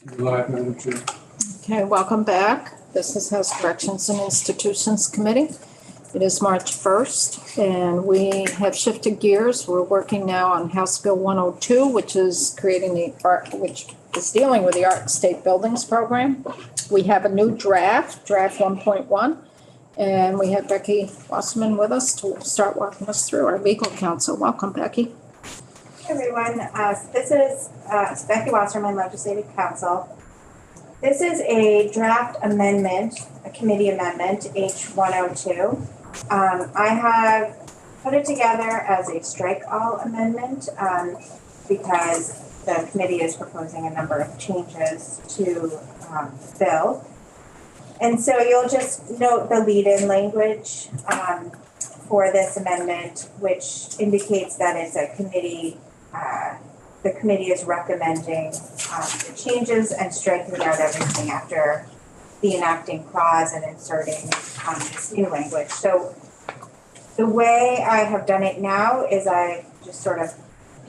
Live, Madam Chair. Okay, welcome back. This is House Corrections and Institutions Committee. It is March 1st, and we have shifted gears. We're working now on House Bill 102, which is which is dealing with the Art and State Buildings Program. We have a new draft 1.1, and we have Becky Wasserman with us to start walking us through, our legal counsel. Welcome, Becky. Hey everyone, this is Becky Wasserman, Legislative Counsel. This is a draft amendment, a committee amendment, H102. I have put it together as a strike all amendment because the committee is proposing a number of changes to the bill. And so you'll just note the lead-in language for this amendment, which indicates that it's a committee. The committee is recommending the changes and striking out everything after the enacting clause and inserting this new language. So the way I have done it now is I just sort of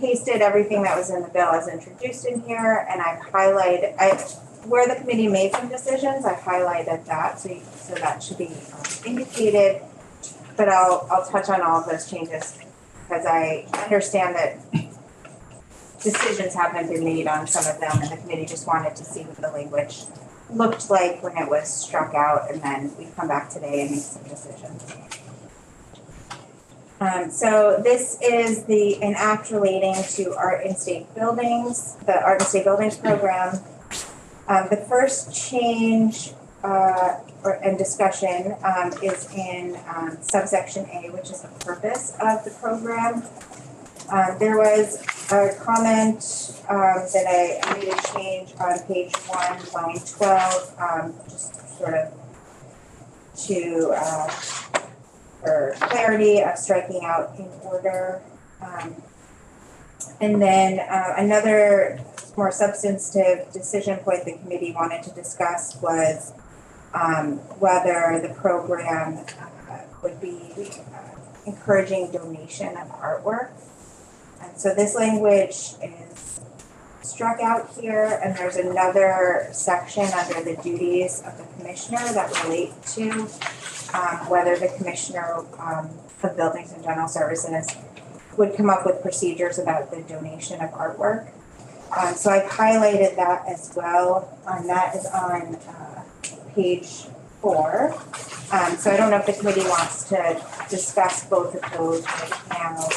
pasted everything that was in the bill as introduced in here, and I've highlighted where the committee made some decisions. I've highlighted that, so that should be indicated. But I'll touch on all of those changes because I understand that decisions haven't been made on some of them, and the committee just wanted to see what the language looked like when it was struck out, and then we come back today and make some decisions. So this is an act relating to art and state buildings, the Art and State Buildings Program. The first change and discussion is in subsection A, which is the purpose of the program. There was a comment that I made a change on page 1, line 12, just sort of for clarity of striking out in order. And then another more substantive decision point the committee wanted to discuss was whether the program would be encouraging donation of artwork. And so this language is struck out here, and there's another section under the duties of the commissioner that relate to whether the commissioner of buildings and general services would come up with procedures about the donation of artwork. So I've highlighted that as well, and that is on page 4. So I don't know if the committee wants to discuss both of those right now.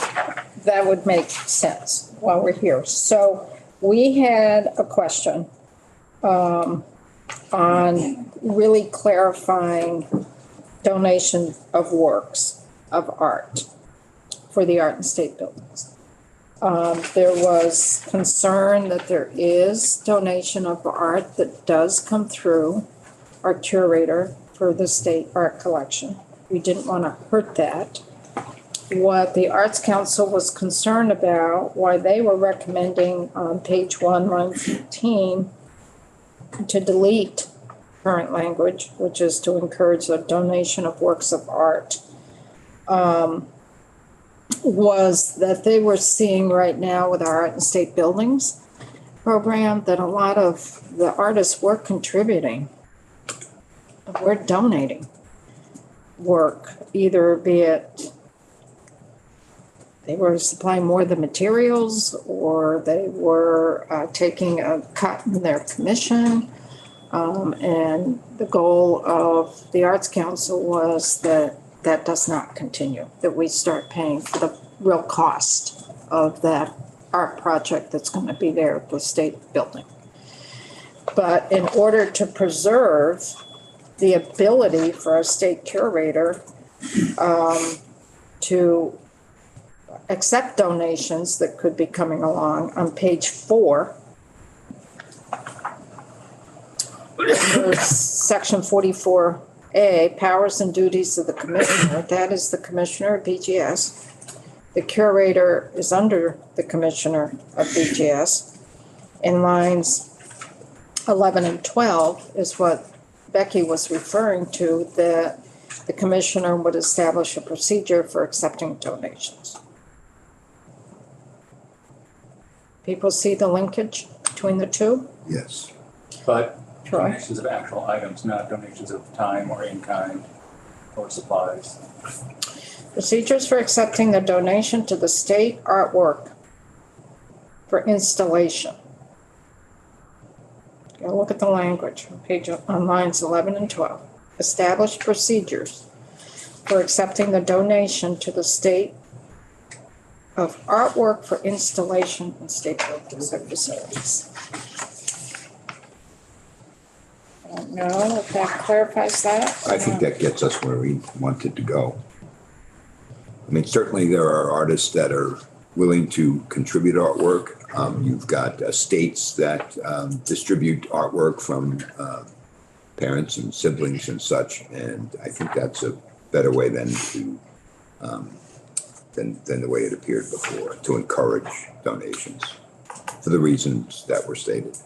That would make sense while we're here. So we had a question on really clarifying donation of works of art for the Art and State Buildings. There was concern that there is donation of art that does come through our curator for the state art collection. We didn't want to hurt that. What the Arts Council was concerned about, why they were recommending on page 1, line 15, to delete current language, which is to encourage the donation of works of art, was that they were seeing right now with our Art and State Buildings program that a lot of the artists were contributing. We're donating work, either be it they were supplying more of the materials or they were taking a cut in their commission. And the goal of the Arts Council was that that does not continue, that we start paying for the real cost of that art project that's going to be there at the state building. But in order to preserve the ability for our state curator to accept donations that could be coming along, on page 4, section 44A, powers and duties of the commissioner. That is the commissioner of BGS. The curator is under the commissioner of BGS. In lines 11 and 12 is what Becky was referring to, that the commissioner would establish a procedure for accepting donations. People see the linkage between the two? Yes. But Troy? donations of actual items, not donations of time or in-kind or supplies. Procedures for accepting the donation to the state artwork for installation. Go look at the language on lines 11 and 12. Establish procedures for accepting the donation to the state of artwork for installation in state buildings and facilities. I don't know if that clarifies that. I think that gets us where we wanted to go. I mean, certainly there are artists that are willing to contribute artwork. You've got states that distribute artwork from parents and siblings and such, and I think that's a better way than the way it appeared before, to encourage donations for the reasons that were stated.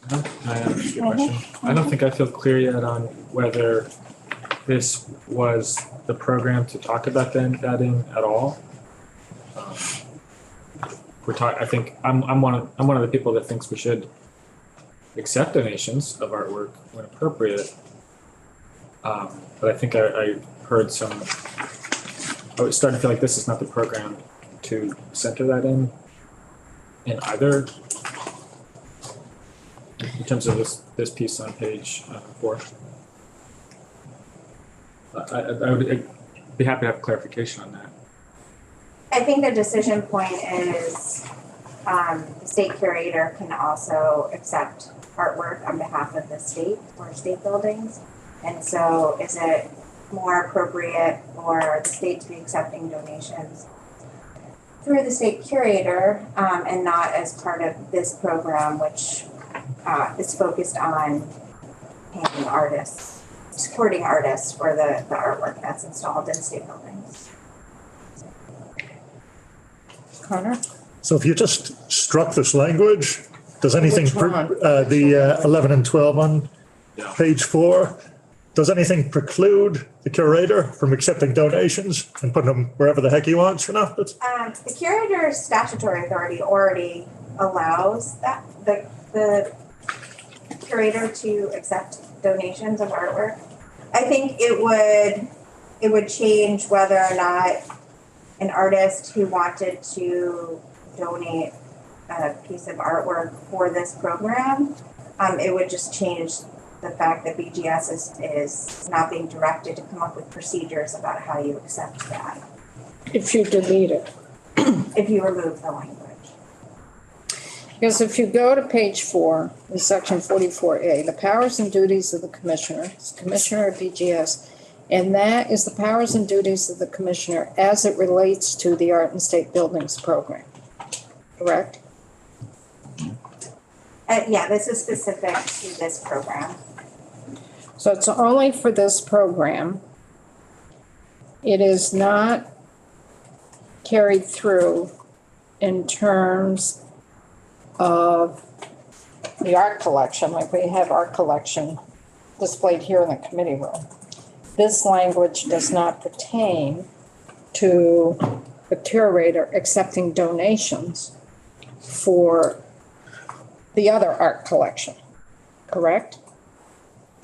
Can I ask you a question? I don't think I feel clear yet on whether this was the program to talk about that in at all. I think I'm one of the people that thinks we should accept donations of artwork when appropriate. But I think I heard I was starting to feel like this is not the program to center that in either. In terms of this piece on page 4. I would be happy to have clarification on that. I think the decision point is the state curator can also accept artwork on behalf of the state or state buildings. And so is it more appropriate for the state to be accepting donations through the state curator and not as part of this program, which is focused on paying artists, supporting artists for the artwork that's installed in state buildings. Connor? So if you just struck this language, does anything, Which one? the 11 and 12 on page 4, does anything preclude the curator from accepting donations and putting them wherever the heck he wants for now? The curator's statutory authority already allows that the curator to accept donations of artwork. I think it would change whether or not an artist who wanted to donate a piece of artwork for this program, it would just change the fact that BGS is not being directed to come up with procedures about how you accept that. If you delete it. If you remove the language. Because if you go to page 4 in section 44A, the powers and duties of the commissioner, it's Commissioner of BGS, and that is the powers and duties of the commissioner as it relates to the Art and State Buildings program, correct? Yeah, this is specific to this program. So it's only for this program. It is not carried through in terms of the art collection, like we have art collection displayed here in the committee room. This language does not pertain to the curator accepting donations for the other art collection, correct?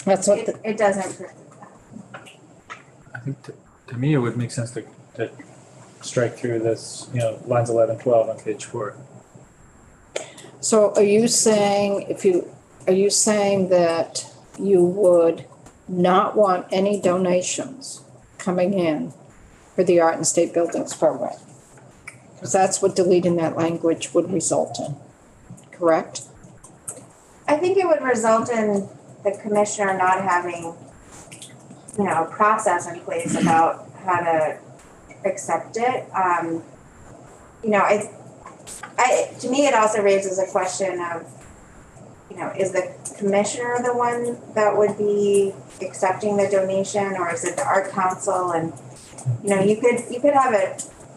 That's what It doesn't prove that. I think to me it would make sense to strike through this, lines 11, 12 on page 4. So are you saying that you would not want any donations coming in for the Art and State Buildings program? Because that's what deleting that language would result in, correct? I think it would result in the commissioner not having, a process in place about how to accept it. To me, it also raises a question of, is the commissioner the one that would be accepting the donation, or is it the art council? And you could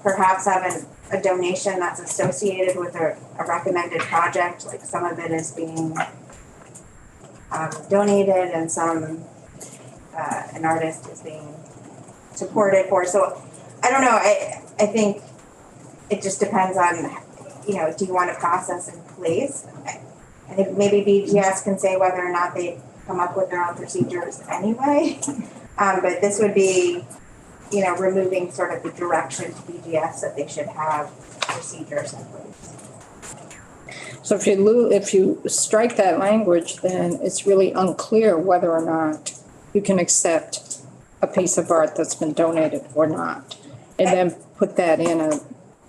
perhaps have a donation that's associated with a recommended project, like some of it is being donated and some an artist is being supported for. So I don't know. I think it just depends on do you want a process in place? I think maybe BGS can say whether or not they come up with their own procedures anyway. But this would be, removing sort of the direction to BGS that they should have procedures in place. So if you strike that language, then it's really unclear whether or not you can accept a piece of art that's been donated or not. And then put that in a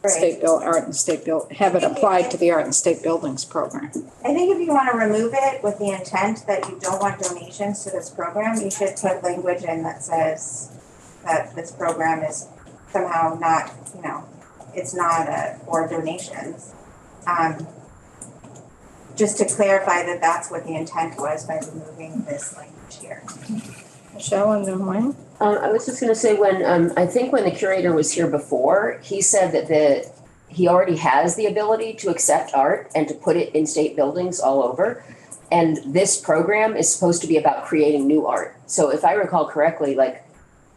state build, art and state build, have it applied to the art and state buildings program. I think if you want to remove it with the intent that you don't want donations to this program, you should put language in that says that this program is somehow not, it's not for donations. Just to clarify that that's what the intent was by removing this language here. Michelle and then Wayne? I was just going to say I think when the curator was here before, he said that he already has the ability to accept art and to put it in state buildings all over. And this program is supposed to be about creating new art. So if I recall correctly,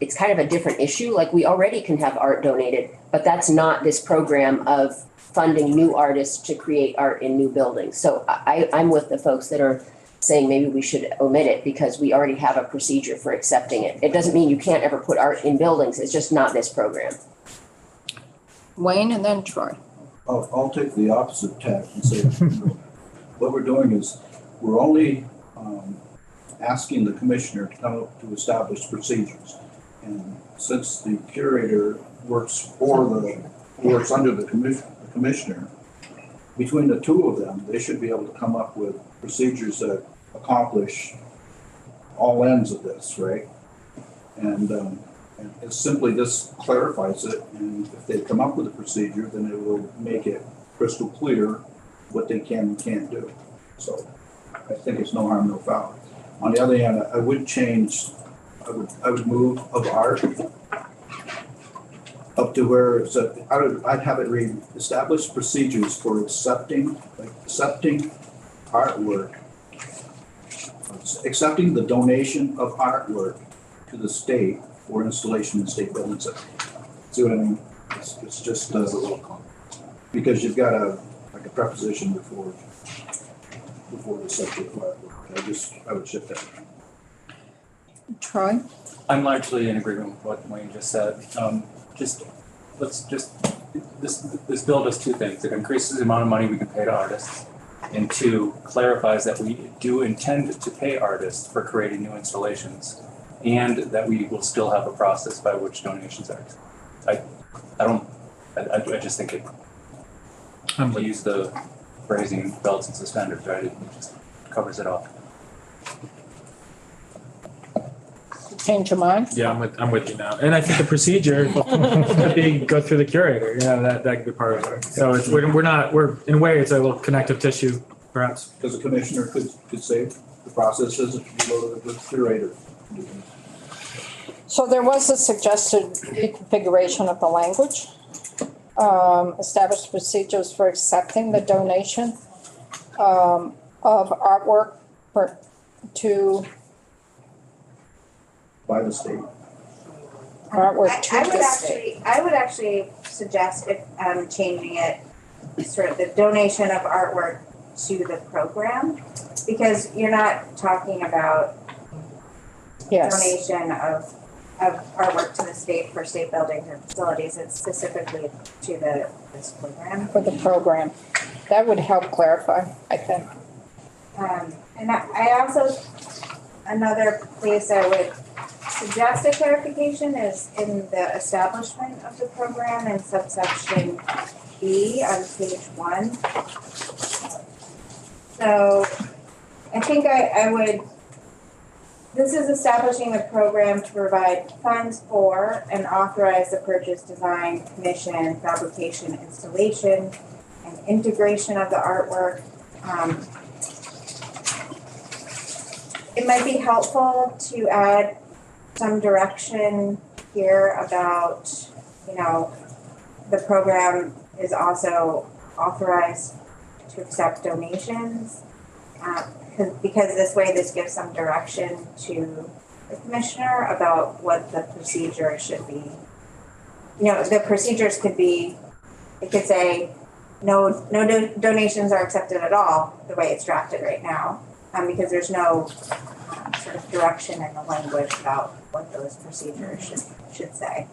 it's kind of a different issue. We already can have art donated, but that's not this program of funding new artists to create art in new buildings. So I'm with the folks that are saying maybe we should omit it because we already have a procedure for accepting it. It doesn't mean you can't ever put art in buildings. It's just not this program. Wayne and then Troy. I'll take the opposite tack and say what we're doing is we're only asking the commissioner to come up to establish procedures. And since the curator works under the commissioner, between the two of them, they should be able to come up with procedures that accomplish all ends of this, right? And it simply just clarifies it. And if they come up with a procedure, then it will make it crystal clear what they can and can't do. So I think it's no harm, no foul. On the other hand, I would move of art up to where it's I'd have it read, establish procedures for accepting artwork, accepting the donation of artwork to the state for installation in state buildings. See what I mean? It's just because you've got a preposition before the subject of artwork. I would shift that. Troy? I'm largely in agreement with what Wayne just said. This bill does two things. It increases the amount of money we can pay to artists, and two, clarifies that we do intend to pay artists for creating new installations, and that we will still have a process by which donations are. I just think it. To use the phrasing belts and suspenders, right? It just covers it all. Change your mind? Yeah, I'm with you now. And I think the procedure could be go through the curator, that could be part of it. So we're in a way, it's a little connective tissue, perhaps. Because the commissioner could say the process is if you go to the curator. So there was a suggested reconfiguration of the language. Establish procedures for accepting the donation of artwork By the state. Artwork to the state. I would actually suggest changing it, sort of the donation of artwork to the program, because you're not talking about donation of artwork to the state for state buildings or facilities. It's specifically to this program. For the program. That would help clarify, I think. And I also, another place I would suggest a clarification is in the establishment of the program in subsection B on page 1. So I think I would, this is establishing the program to provide funds for and authorize the purchase, design, commission, fabrication, installation, and integration of the artwork. It might be helpful to add some direction here about, the program is also authorized to accept donations. Because this gives some direction to the commissioner about what the procedure should be. The procedures could be, it could say, donations are accepted at all, the way it's drafted right now, because there's no sort of direction in the language about what those procedures should say.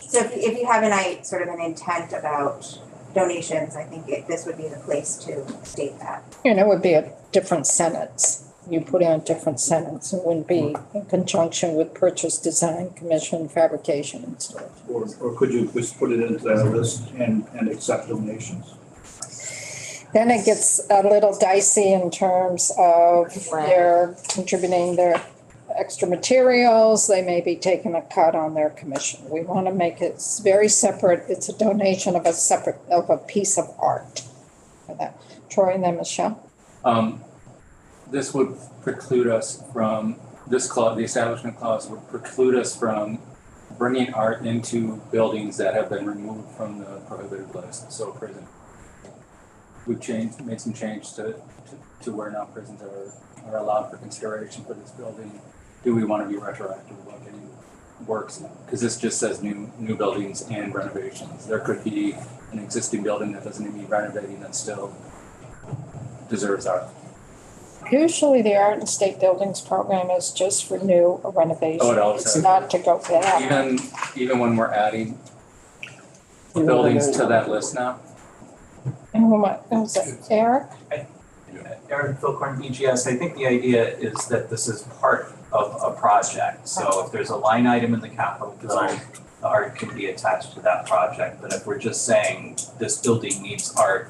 So if you have sort of an intent about donations, I think this would be the place to state that. And it would be a different sentence. You put in a different sentence. It wouldn't be in conjunction with purchase, design, commission, fabrication, and storage. Or could you just put it into that list and accept donations? Then it gets a little dicey in terms of they're contributing their extra materials. They may be taking a cut on their commission. We want to make it very separate. It's a donation of a piece of art for that. Troy and then Michelle. This would preclude us from, this clause, the establishment clause would preclude us from bringing art into buildings that have been removed from the prohibited list, so prison. We've made some change to where now prisons are allowed for consideration for this building. Do we want to be retroactive about getting works? Because this just says new buildings and renovations. There could be an existing building that doesn't need renovating that still deserves art. Usually the Art and State Buildings program is just for new or renovation. Oh, it always It's has. not to go back. Even when we're adding buildings to that list now. And what was it, Eric? Eric Philcorn, BGS. I think the idea is that this is part of a project. So if there's a line item in the capital bill, the art can be attached to that project. But if we're just saying this building needs art,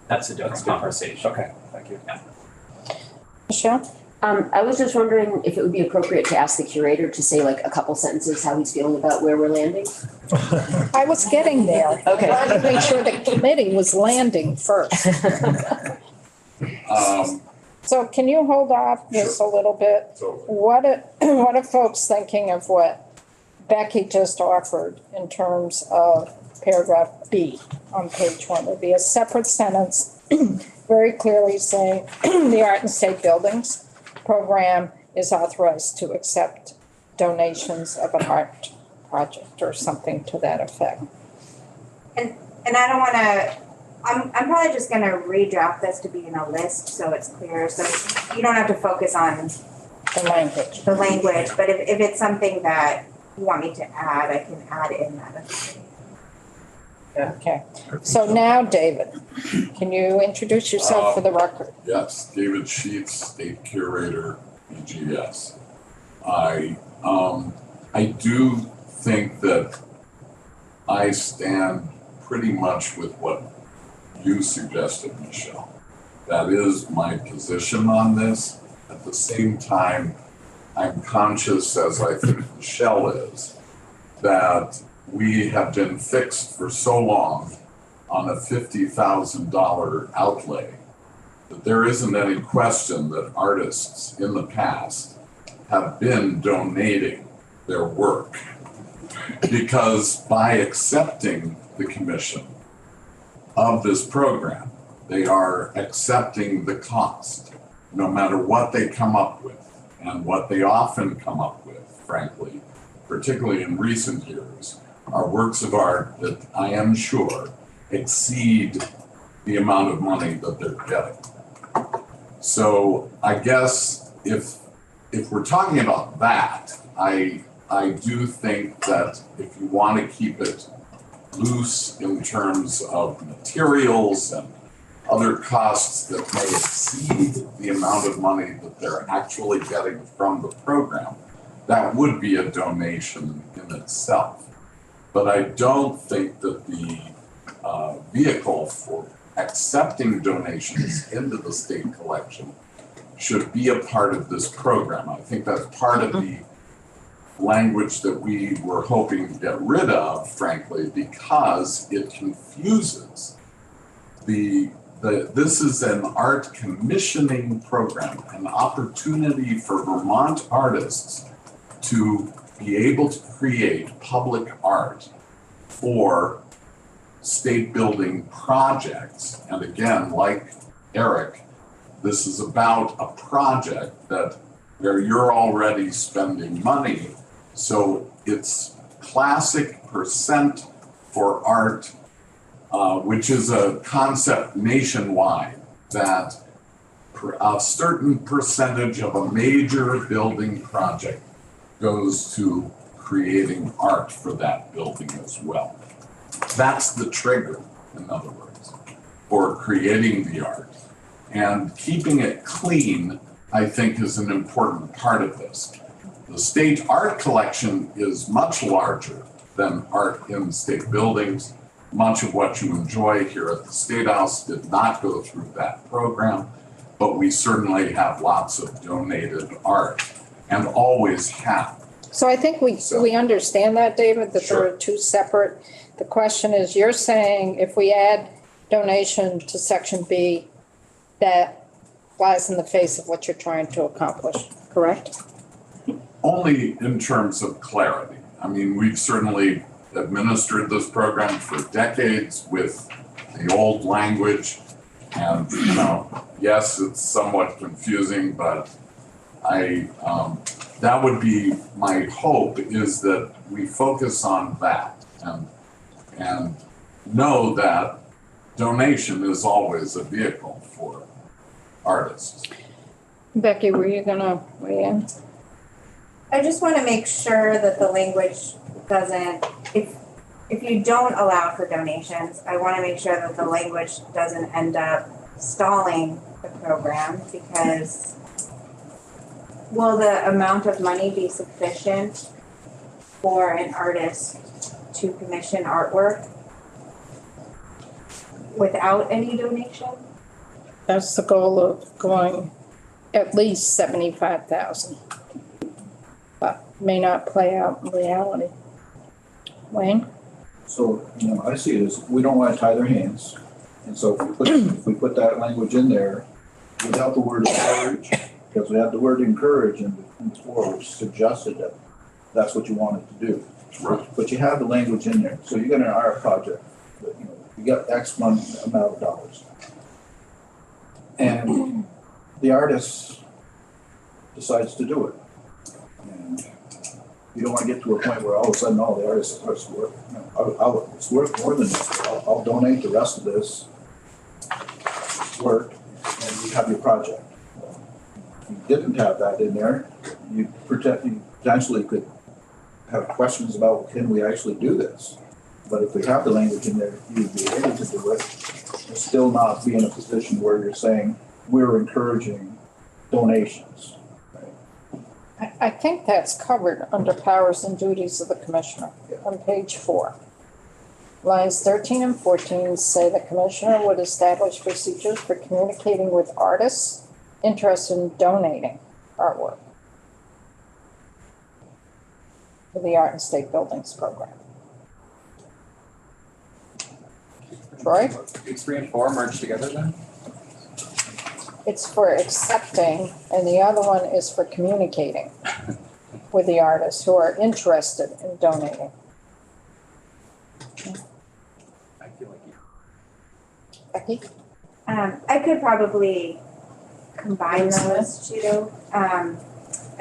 that's a different conversation. Okay, thank you. Yeah. Michelle? I was just wondering if it would be appropriate to ask the curator to say like a couple sentences how he's feeling about where we're landing. I was getting there. Okay. I wanted to make sure the committee was landing first. So can you hold off just a little bit? What are folks thinking of what Becky just offered in terms of paragraph B on page 1? It would be a separate sentence very clearly saying the Art and State Buildings program is authorized to accept donations of an art project or something to that effect. And I don't want to, I'm probably just going to redraft this to be in a list so it's clear. So you don't have to focus on The language. but if it's something that you want me to add, I can add in that. Okay. So now, David, can you introduce yourself for the record? Yes, David Sheets, State Curator, BGS. I do think that I stand pretty much with what you suggested, Michelle. That is my position on this. At the same time, I'm conscious, as I think Michelle is, that we have been fixed for so long on a $50,000 outlay that there isn't any question that artists in the past have been donating their work, because by accepting the commission of this program, they are accepting the cost, no matter what they come up with. And what they often come up with, frankly, particularly in recent years, are works of art that I am sure exceed the amount of money that they're getting. So I guess if we're talking about that, I do think that if you want to keep it loose in terms of materials and other costs that may exceed the amount of money that they're actually getting from the program, that would be a donation in itself. But I don't think that the vehicle for accepting donations into the state collection should be a part of this program. I think that's part of the language that we were hoping to get rid of, frankly, because it confuses this is an art commissioning program, an opportunity for Vermont artists to be able to create public art for state building projects. And again, like Eric, this is about a project where you're already spending money. So it's classic percent for art which is a concept nationwide that a certain percentage of a major building project goes to creating art for that building as well. That's the trigger, in other words, for creating the art. And keeping it clean, I think, is an important part of this. The state art collection is much larger than art in state buildings. Much of what you enjoy here at the State House did not go through that program, but we certainly have lots of donated art and always have. So I think we understand that, David, that there Sure. are two separate. The question is, you're saying if we add donation to section B, that flies in the face of what you're trying to accomplish, correct? Only in terms of clarity. I mean, we've certainly administered this program for decades with the old language. And, you know, yes, it's somewhat confusing, but that would be my hope, is that we focus on that and know that donation is always a vehicle for artists. Becky, were you gonna weigh in? I just want to make sure that the language doesn't, if you don't allow for donations, I want to make sure that the language doesn't end up stalling the program, because will the amount of money be sufficient for an artist to commission artwork without any donation? That's the goal of going at least 75,000. But may not play out in reality. Wayne? So, you know, I see it as, we don't want to tie their hands. And so if we put that language in there without the word encourage, because we have the word encourage in before, which suggested that that's what you wanted to do. Right. But you have the language in there. So you got an art project, that, you know, you got X amount of dollars. And the artist decides to do it. And you don't want to get to a point where all of a sudden all the artists are worth, you know, it's worth more than this. I'll donate the rest of this work and you have your project. If you didn't have that in there, you potentially could have questions about, can we actually do this? But if we have the language in there, you'd be able to do it and still not be in a position where you're saying, we're encouraging donations. I think that's covered under powers and duties of the commissioner on page 4. Lines 13 and 14 say the commissioner would establish procedures for communicating with artists interested in donating artwork for the Art and State Buildings program. Troy? Page 3 and 4 merged together then? It's for accepting, and the other one is for communicating with the artists who are interested in donating. I feel like Becky? I could probably combine those two.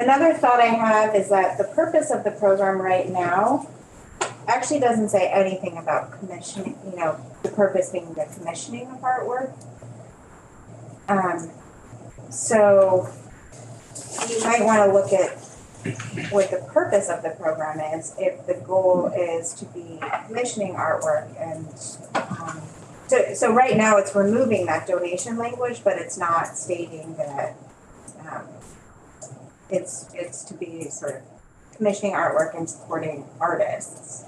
Another thought I have is that the purpose of the program right now actually doesn't say anything about commissioning, you know, the purpose being the commissioning of artwork. So you might want to look at what the purpose of the program is, if the goal is to be commissioning artwork. And so right now it's removing that donation language, but it's not stating that it's to be sort of commissioning artwork and supporting artists.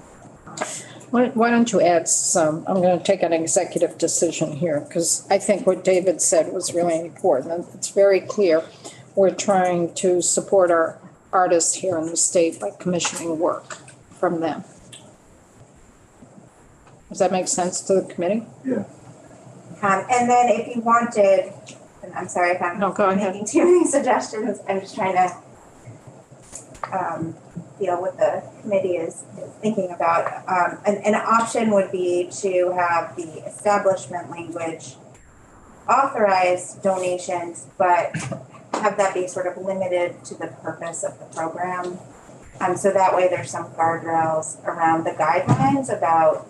Why don't you add some, I'm going to take an executive decision here, because I think what David said was really important. It's very clear we're trying to support our artists here in the state by commissioning work from them. Does that make sense to the committee? Yeah. And then if you wanted, and I'm sorry if I'm No, go ahead. making too many suggestions, I'm just trying to feel what the committee is thinking about. An option would be to have the establishment language authorize donations, but have that be sort of limited to the purpose of the program. So that way there's some guardrails around the guidelines about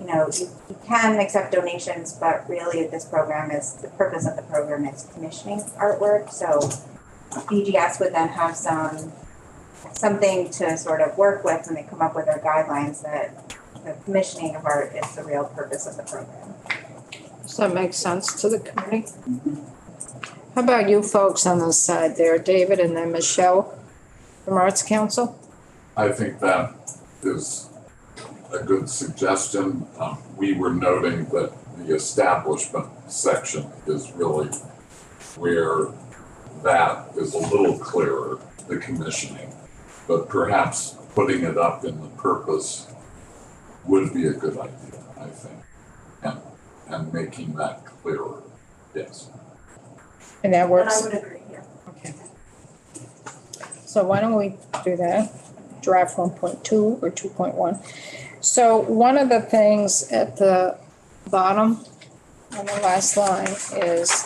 you can accept donations, but really the purpose of the program is commissioning artwork. So BGS would then have something to sort of work with when they come up with their guidelines that the commissioning of art is the real purpose of the program. Does that make sense to the committee? How about you folks on the side there, David and then Michelle from Arts Council? I think that is a good suggestion. We were noting that the establishment section is really where that is a little clearer, the commissioning. But perhaps putting it up in the purpose would be a good idea, I think. And making that clearer, yes. And that works? And I would agree, yeah. Okay. So why don't we do that? Draft 1.2 or 2.1. So one of the things at the bottom on the last line is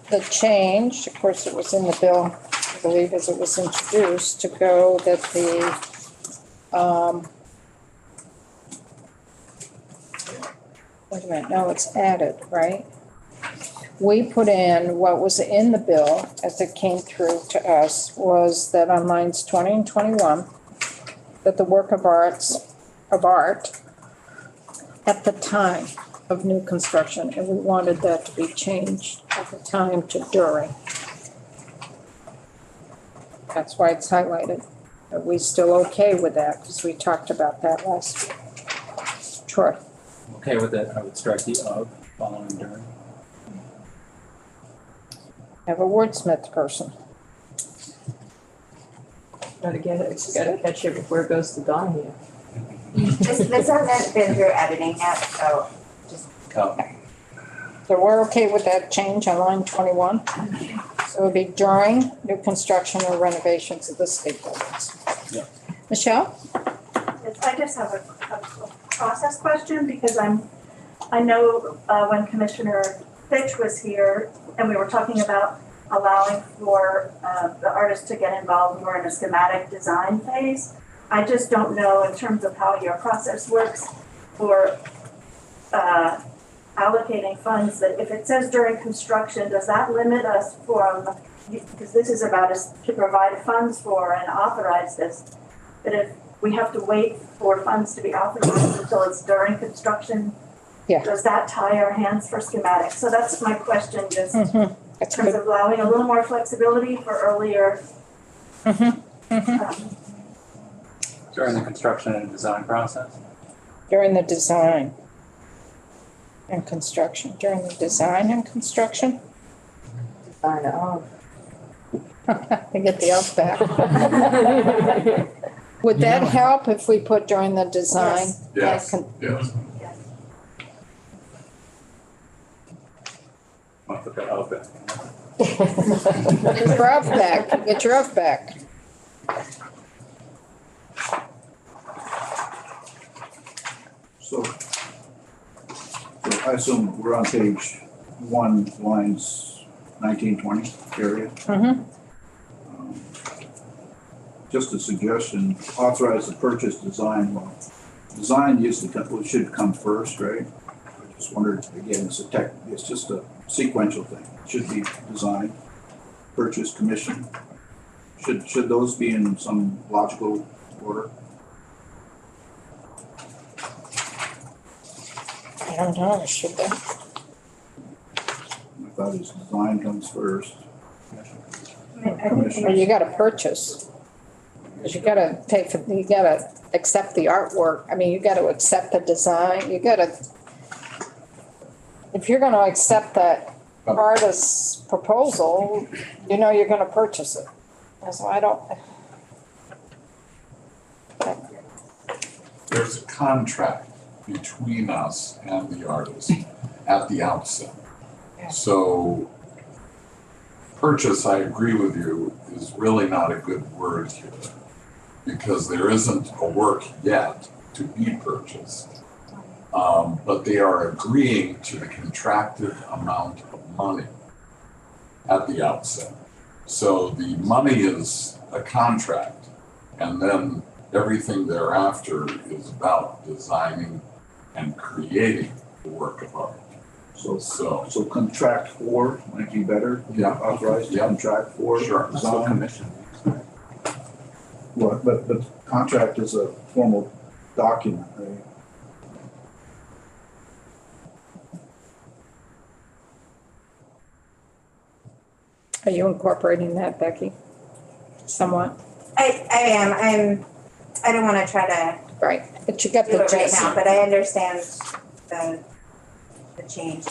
the change, of course it was in the bill, I believe as it was introduced, to go that wait a minute, no, it's added, right? We put in what was in the bill as it came through to us was that on lines 20 and 21, that the work of art at the time of new construction, and we wanted that to be changed at the time to during. That's why it's highlighted. Are we still okay with that? Because we talked about that last week. Troy? Okay with it, I would strike the of following during. Have a wordsmith person. Gotta get it, gotta catch it before it goes to Dawn here. This hasn't been through editing yet, so Oh, So we're okay with that change on line 21? So it would be during new construction or renovations of the state buildings. Yeah. Michelle? Yes, I just have a process question because I know when Commissioner Fitch was here and we were talking about allowing for the artist to get involved more in a schematic design phase. I just don't know in terms of how your process works for allocating funds, that if it says during construction, does that limit us from, because this is about us to provide funds for and authorize this, that if we have to wait for funds to be authorized until it's during construction, Yeah. does that tie our hands for schematics? So that's my question, just in That's terms good. of allowing a little more flexibility for earlier. during the construction and design process? During the design and construction, during the design and construction? I know. I get the up back. Would that help if we put during the design? Yes, yes. I'll put that out there. Get your up back, get your up back. So I assume we're on page 1, lines 19, 20 area. Just a suggestion, authorize the purchase design. Well, design should come first, right? I just wondered, again, it's just a sequential thing. It should be design, purchase, commission. Should those be in some logical order? I don't know, should they? I thought his design comes first. Or you gotta purchase. Cause you gotta pay for, you gotta accept the artwork. I mean, you gotta accept the design, you gotta, if you're gonna accept that artist's proposal, you know you're gonna purchase it. And so I don't. There's a contract between us and the artist at the outset. So purchase, I agree with you, is really not a good word here because there isn't a work yet to be purchased. But they are agreeing to the contracted amount of money at the outset. So the money is a contract, and then everything thereafter is about designing and creating the work of art. So contract for might be better. Yeah. Authorized to Yeah. contract for. Sure. That's what Design. commission. Well, but contract is a formal document, right? Are you incorporating that, Becky? Somewhat? I am, I don't wanna try to Right, but you got do the it right gist. now, but I understand the change.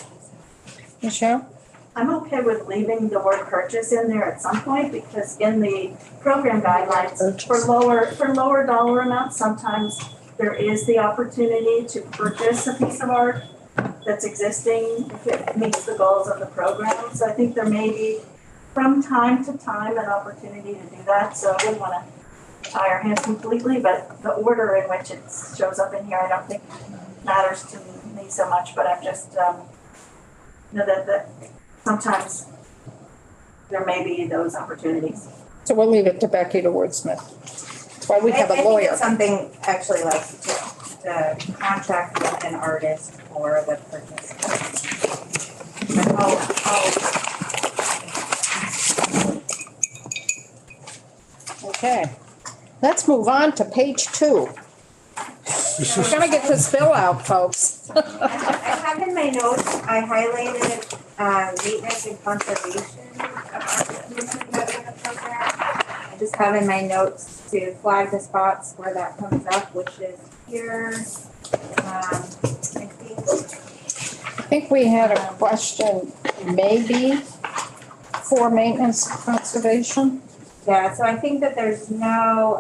Michelle? I'm okay with leaving the word purchase in there at some point, because in the program guidelines, for lower dollar amounts, sometimes there is the opportunity to purchase a piece of art that's existing if it meets the goals of the program. So I think there may be, from time to time, an opportunity to do that, so I wouldn't wanna tie our hands completely, but the order in which it shows up in here, I don't think matters to me so much, but I'm just, know that sometimes there may be those opportunities. So we'll leave it to Becky to wordsmith. That's why we have a I think lawyer. it's something actually like to contract with an artist for the purchase. Okay, let's move on to page 2. We're gonna get this bill out, folks. I have in my notes, I highlighted, maintenance and conservation of art commission that we have program. I just have in my notes to flag the spots where that comes up, which is here, I think we had a question, maybe for maintenance and conservation. Yeah, so I think that there's no,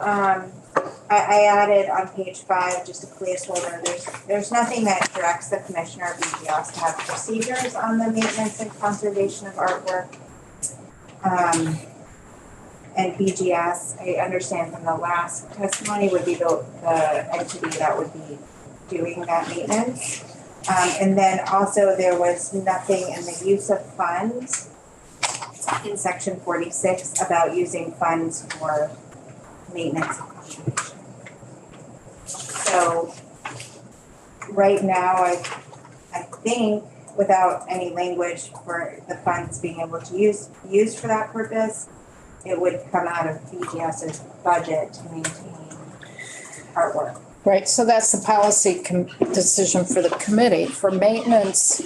I added on page 5, just a placeholder, there's nothing that directs the commissioner of BGS to have procedures on the maintenance and conservation of artwork. And BGS, I understand from the last testimony, would be the entity that would be doing that maintenance. And then also there was nothing in the use of funds in section 46 about using funds for maintenance and conservation. So right now, I think without any language for the funds being able to use for that purpose, it would come out of BGS's budget to maintain artwork. Right, so that's the policy decision for the committee, for maintenance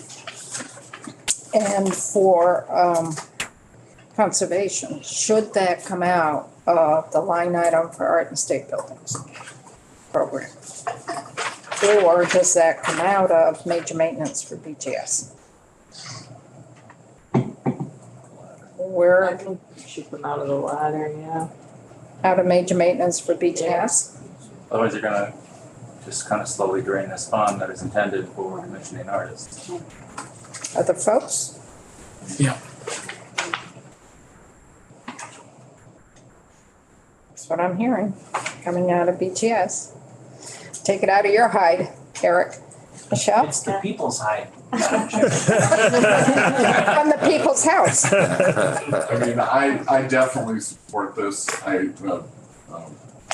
and for conservation. Should that come out of the line item for art and state buildings program? Or does that come out of major maintenance for BGS? Where, Should come out of the ladder, yeah. out of major maintenance for BGS? Otherwise, you're gonna just kind of slowly drain this fund that is intended for commissioning artists. Other folks? Yeah. That's what I'm hearing, coming out of BGS. Take it out of your hide, Eric. Michelle? It's the people's hide. From the people's house. I mean, I definitely support this.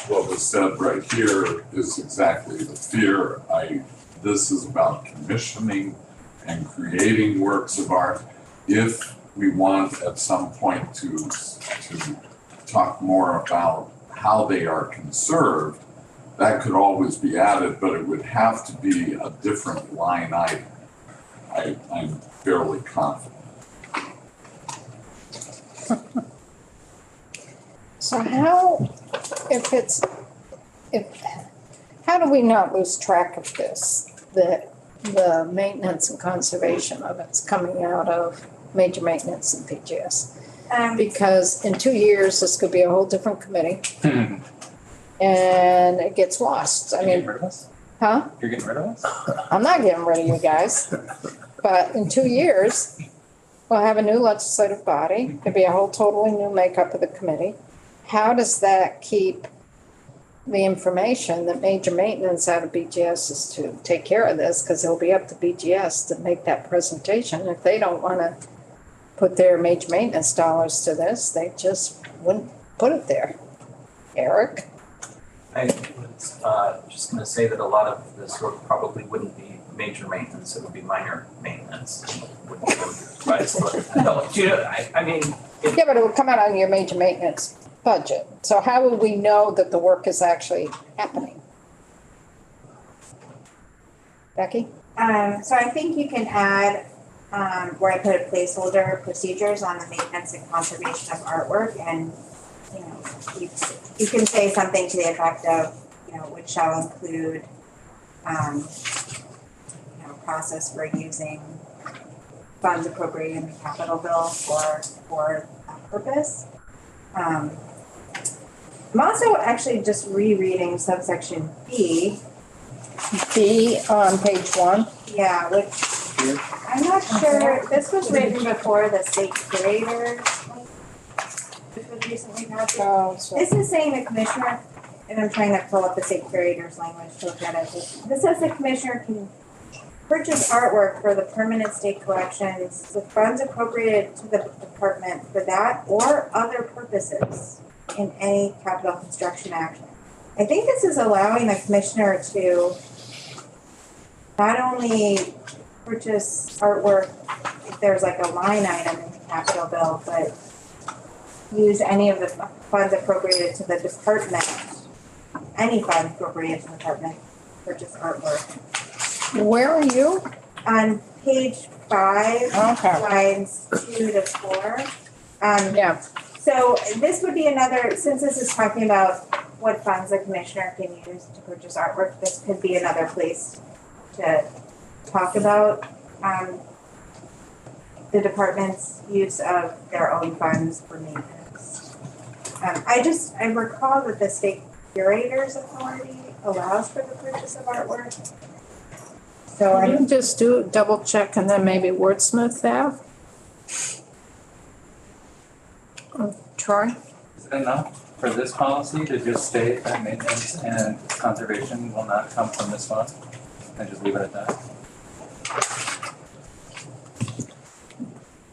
What was said right here is exactly the fear. This is about commissioning and creating works of art. If we want at some point to talk more about how they are conserved, that could always be added, but it would have to be a different line item. I'm fairly confident. So how do we not lose track of this? That the maintenance and conservation of it's coming out of major maintenance and PGS? Because in 2 years, this could be a whole different committee and it gets lost. I You're mean, getting rid of us? huh? You're getting rid of us? I'm not getting rid of you guys. But in 2 years, we'll have a new legislative body. It'll be a whole totally new makeup of the committee. How does that keep the information that major maintenance out of BGS is to take care of this? Because it'll be up to BGS to make that presentation. If they don't want to put their major maintenance dollars to this, they just wouldn't put it there. Eric? just gonna say that a lot of this work probably wouldn't be major maintenance, it would be minor maintenance. Wouldn't go through the price, but, no, do you know, I mean, Yeah, but it would come out on your major maintenance budget. So how will we know that the work is actually happening? Becky? So I think you can add, where I put a placeholder, procedures on the maintenance and conservation of artwork, and, you know, you can say something to the effect of, you know, which shall include, you know, process for using funds appropriated in the capital bill for that purpose. I'm also actually just rereading subsection B. B on page 1. Yeah, which I'm not sure, this was written before the state curator, which was recently passed. Oh, so This is saying the commissioner, and I'm trying to pull up the state curator's language to look at it. This says the commissioner can purchase artwork for the permanent state collections with funds appropriated to the department for that or other purposes in any capital construction action. I think this is allowing the commissioner to not only purchase artwork if there's like a line item in the capital bill, but use any of the funds appropriated to the department, any funds appropriated to the department, purchase artwork. where are you? On page 5, Okay. lines 2 to 4. Yeah. So this would be another, since this is talking about what funds the commissioner can use to purchase artwork, this could be another place to talk about the department's use of their own funds for maintenance. I recall that the state curator's authority allows for the purchase of artwork. So Can you just double check and then maybe wordsmith that? Troy? Is it enough for this policy to just state that maintenance and conservation will not come from this fund? And just leave it at that?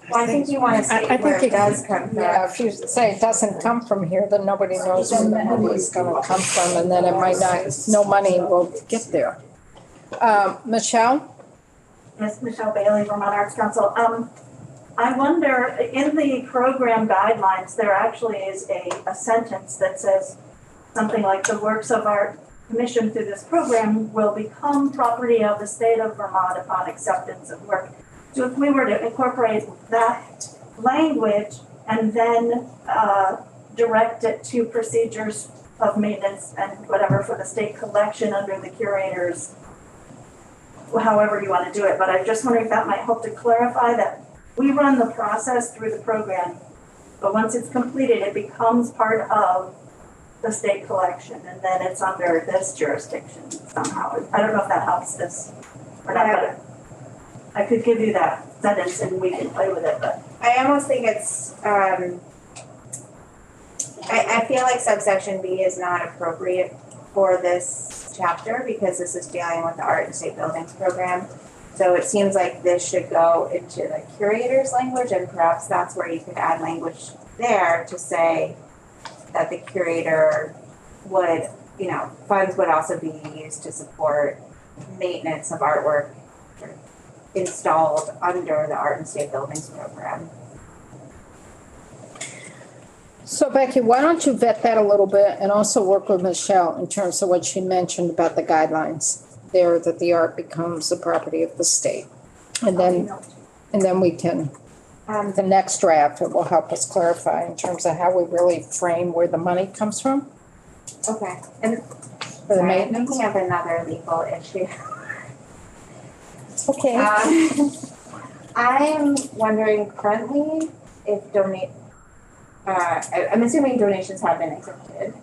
Well, I think you wanna I say think where it it- does come from. Yeah, if you say it doesn't come from here, then nobody knows where the money is gonna come from, and then it might not, no money will get there. Michelle? Yes, Michelle Bailey, Vermont Arts Council. I wonder, in the program guidelines, there actually is a sentence that says something like the works of art commissioned through this program will become property of the state of Vermont upon acceptance of work. So if we were to incorporate that language and then direct it to procedures of maintenance and whatever for the state collection under the curators, however you want to do it, but I just wonder if that might help to clarify that we run the process through the program, but once it's completed, it becomes part of the state collection, and then it's under this jurisdiction somehow. I don't know if that helps this or not, but I could give you that sentence and we can play with it, but. I almost think it's, I feel like subsection B is not appropriate for this chapter because this is dealing with the Art and State Buildings program. So it seems like this should go into the curator's language, and perhaps that's where you could add language there to say that the curator would, you know, funds would also be used to support maintenance of artwork installed under the Art and State Buildings program. So Becky, why don't you vet that a little bit and also work with Michelle in terms of what she mentioned about the guidelines there, that the art becomes the property of the state. And then we can, the next draft, it will help us clarify in terms of how we really frame where the money comes from Okay, and for the sorry, I'm maintenance. thinking of another legal issue. Okay. I'm wondering currently if I'm assuming donations have been accepted.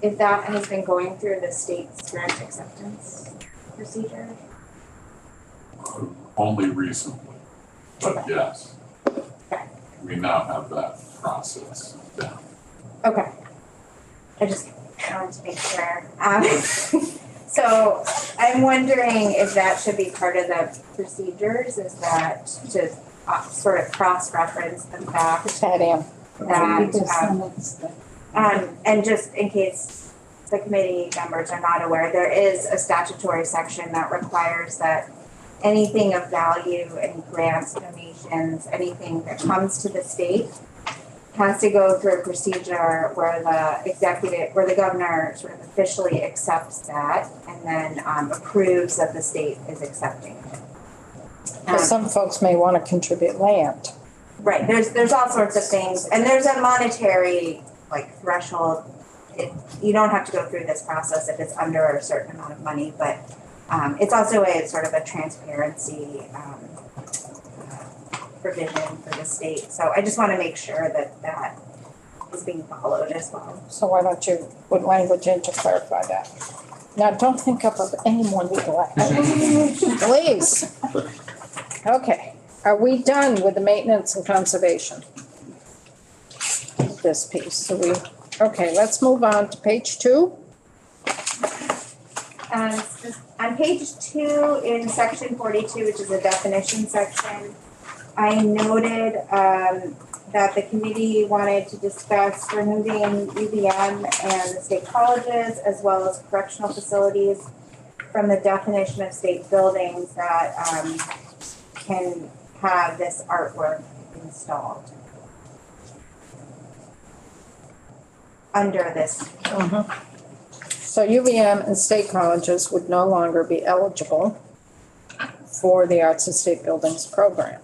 If that has been going through the state's grant acceptance procedure? Only recently, but yes. Okay. We now have that process down. Okay. I wanted to make sure. So I'm wondering if that should be part of the procedures, is that to sort of cross-reference the fact That in. that, and just in case the committee members are not aware, there is a statutory section that requires that anything of value, any grants, donations, anything that comes to the state has to go through a procedure where the governor sort of officially accepts that and then approves that the state is accepting it. Because some folks may want to contribute land. Right, there's all sorts of things, and there's a monetary threshold. You don't have to go through this process if it's under a certain amount of money, but it's also a sort of a transparency provision for the state. So I just want to make sure that is being followed as well. So why don't you put language in to clarify that? Now, don't think up of any more legal action. Please. Okay, are we done with the maintenance and conservation? This piece, okay, let's move on to page 2. On page 2 in section 42, which is a definition section, I noted that the committee wanted to discuss removing UVM and the state colleges as well as correctional facilities from the definition of state buildings that can have this artwork installed under this. So UVM and state colleges would no longer be eligible for the Arts and State Buildings program.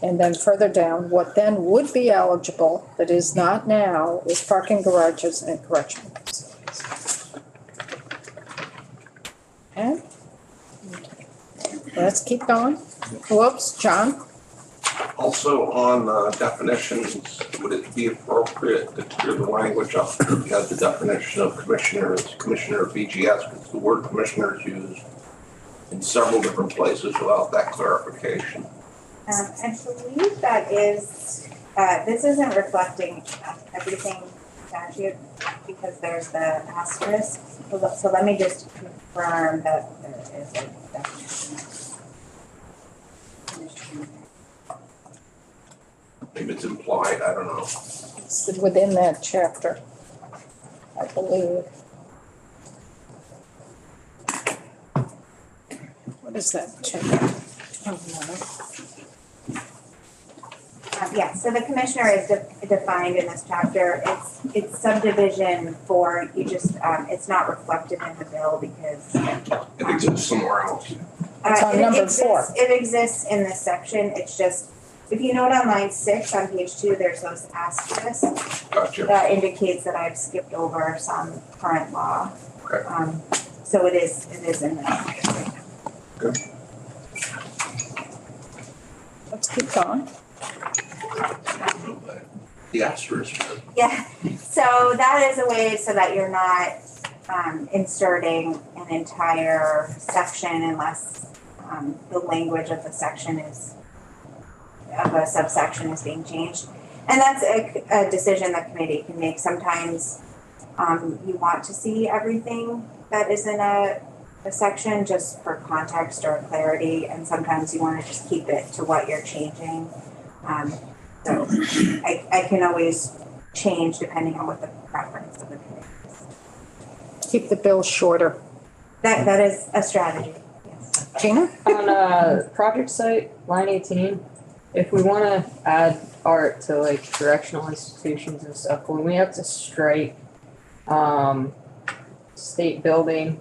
And then further down, what then would be eligible that is not now is parking garages and correctional facilities. Okay. Let's keep going. Whoops, John? Also on definitions, would it be appropriate to clear the language up? You have the definition of commissioner as commissioner of BGS, because the word commissioner is used in several different places without that clarification. I believe that is, this isn't reflecting everything statute because there's the asterisk. So let me just confirm that there is a definition. Maybe it's implied, I don't know. It's within that chapter, I believe. What is that chapter? Oh, no. Yeah, so the commissioner is defined in this chapter. It's subdivision 4. You just it's not reflected in the bill because it exists somewhere else. It's on number 4. It exists in this section. It's just if you note on line 6 on page 2, there's those asterisks. Gotcha. That indicates that I've skipped over some current law. Okay. So it is in there. Good. Let's keep going. The asterisk. Yeah, so that is a way so that you're not inserting an entire section unless the language of the section of a subsection is being changed. And that's a decision the committee can make. Sometimes you want to see everything that is in a section just for context or clarity, and sometimes you want to just keep it to what you're changing. So I can always change depending on what the preference of the committee is. Keep the bill shorter. That is a strategy, yes. Gina? On project site, line 18, if we want to add art to like correctional institutions and stuff, when we have to strike state building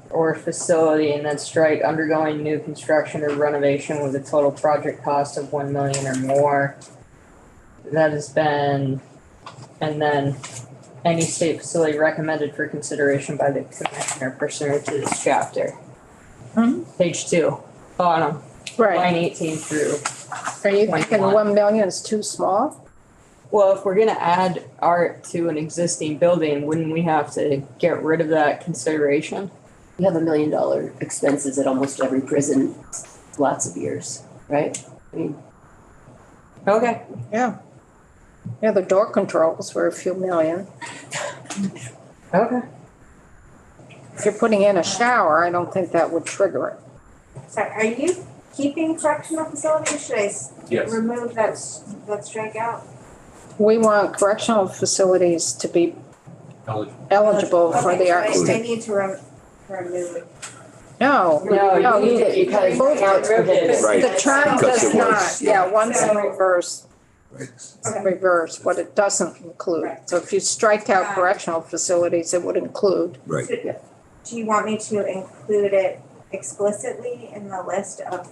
or facility and then strike undergoing new construction or renovation with a total project cost of 1 million or more. That has been, and then any state facility recommended for consideration by the commissioner pursuant to this chapter. Page 2, bottom, Right. line 18 through. Are you thinking 21. 1 million is too small? Well, if we're gonna add art to an existing building, wouldn't we have to get rid of that consideration? We have $1 million expenses at almost every prison, lots of years, right? I mean, Okay. Yeah. Yeah, the door controls were a few million. Okay. If you're putting in a shower, I don't think that would trigger it. So are you keeping correctional facilities? Should I Yes. remove that strikeout? We want correctional facilities to be eligible for Okay, the so art I state. need to remove. No, No, you need it because now it's prohibited. Right, the term because does it was, not, yeah, one's in reverse, right. it's in reverse, what it doesn't include. Right. So if you strike out correctional facilities, it would include. Right. Do you want me to include it explicitly in the list of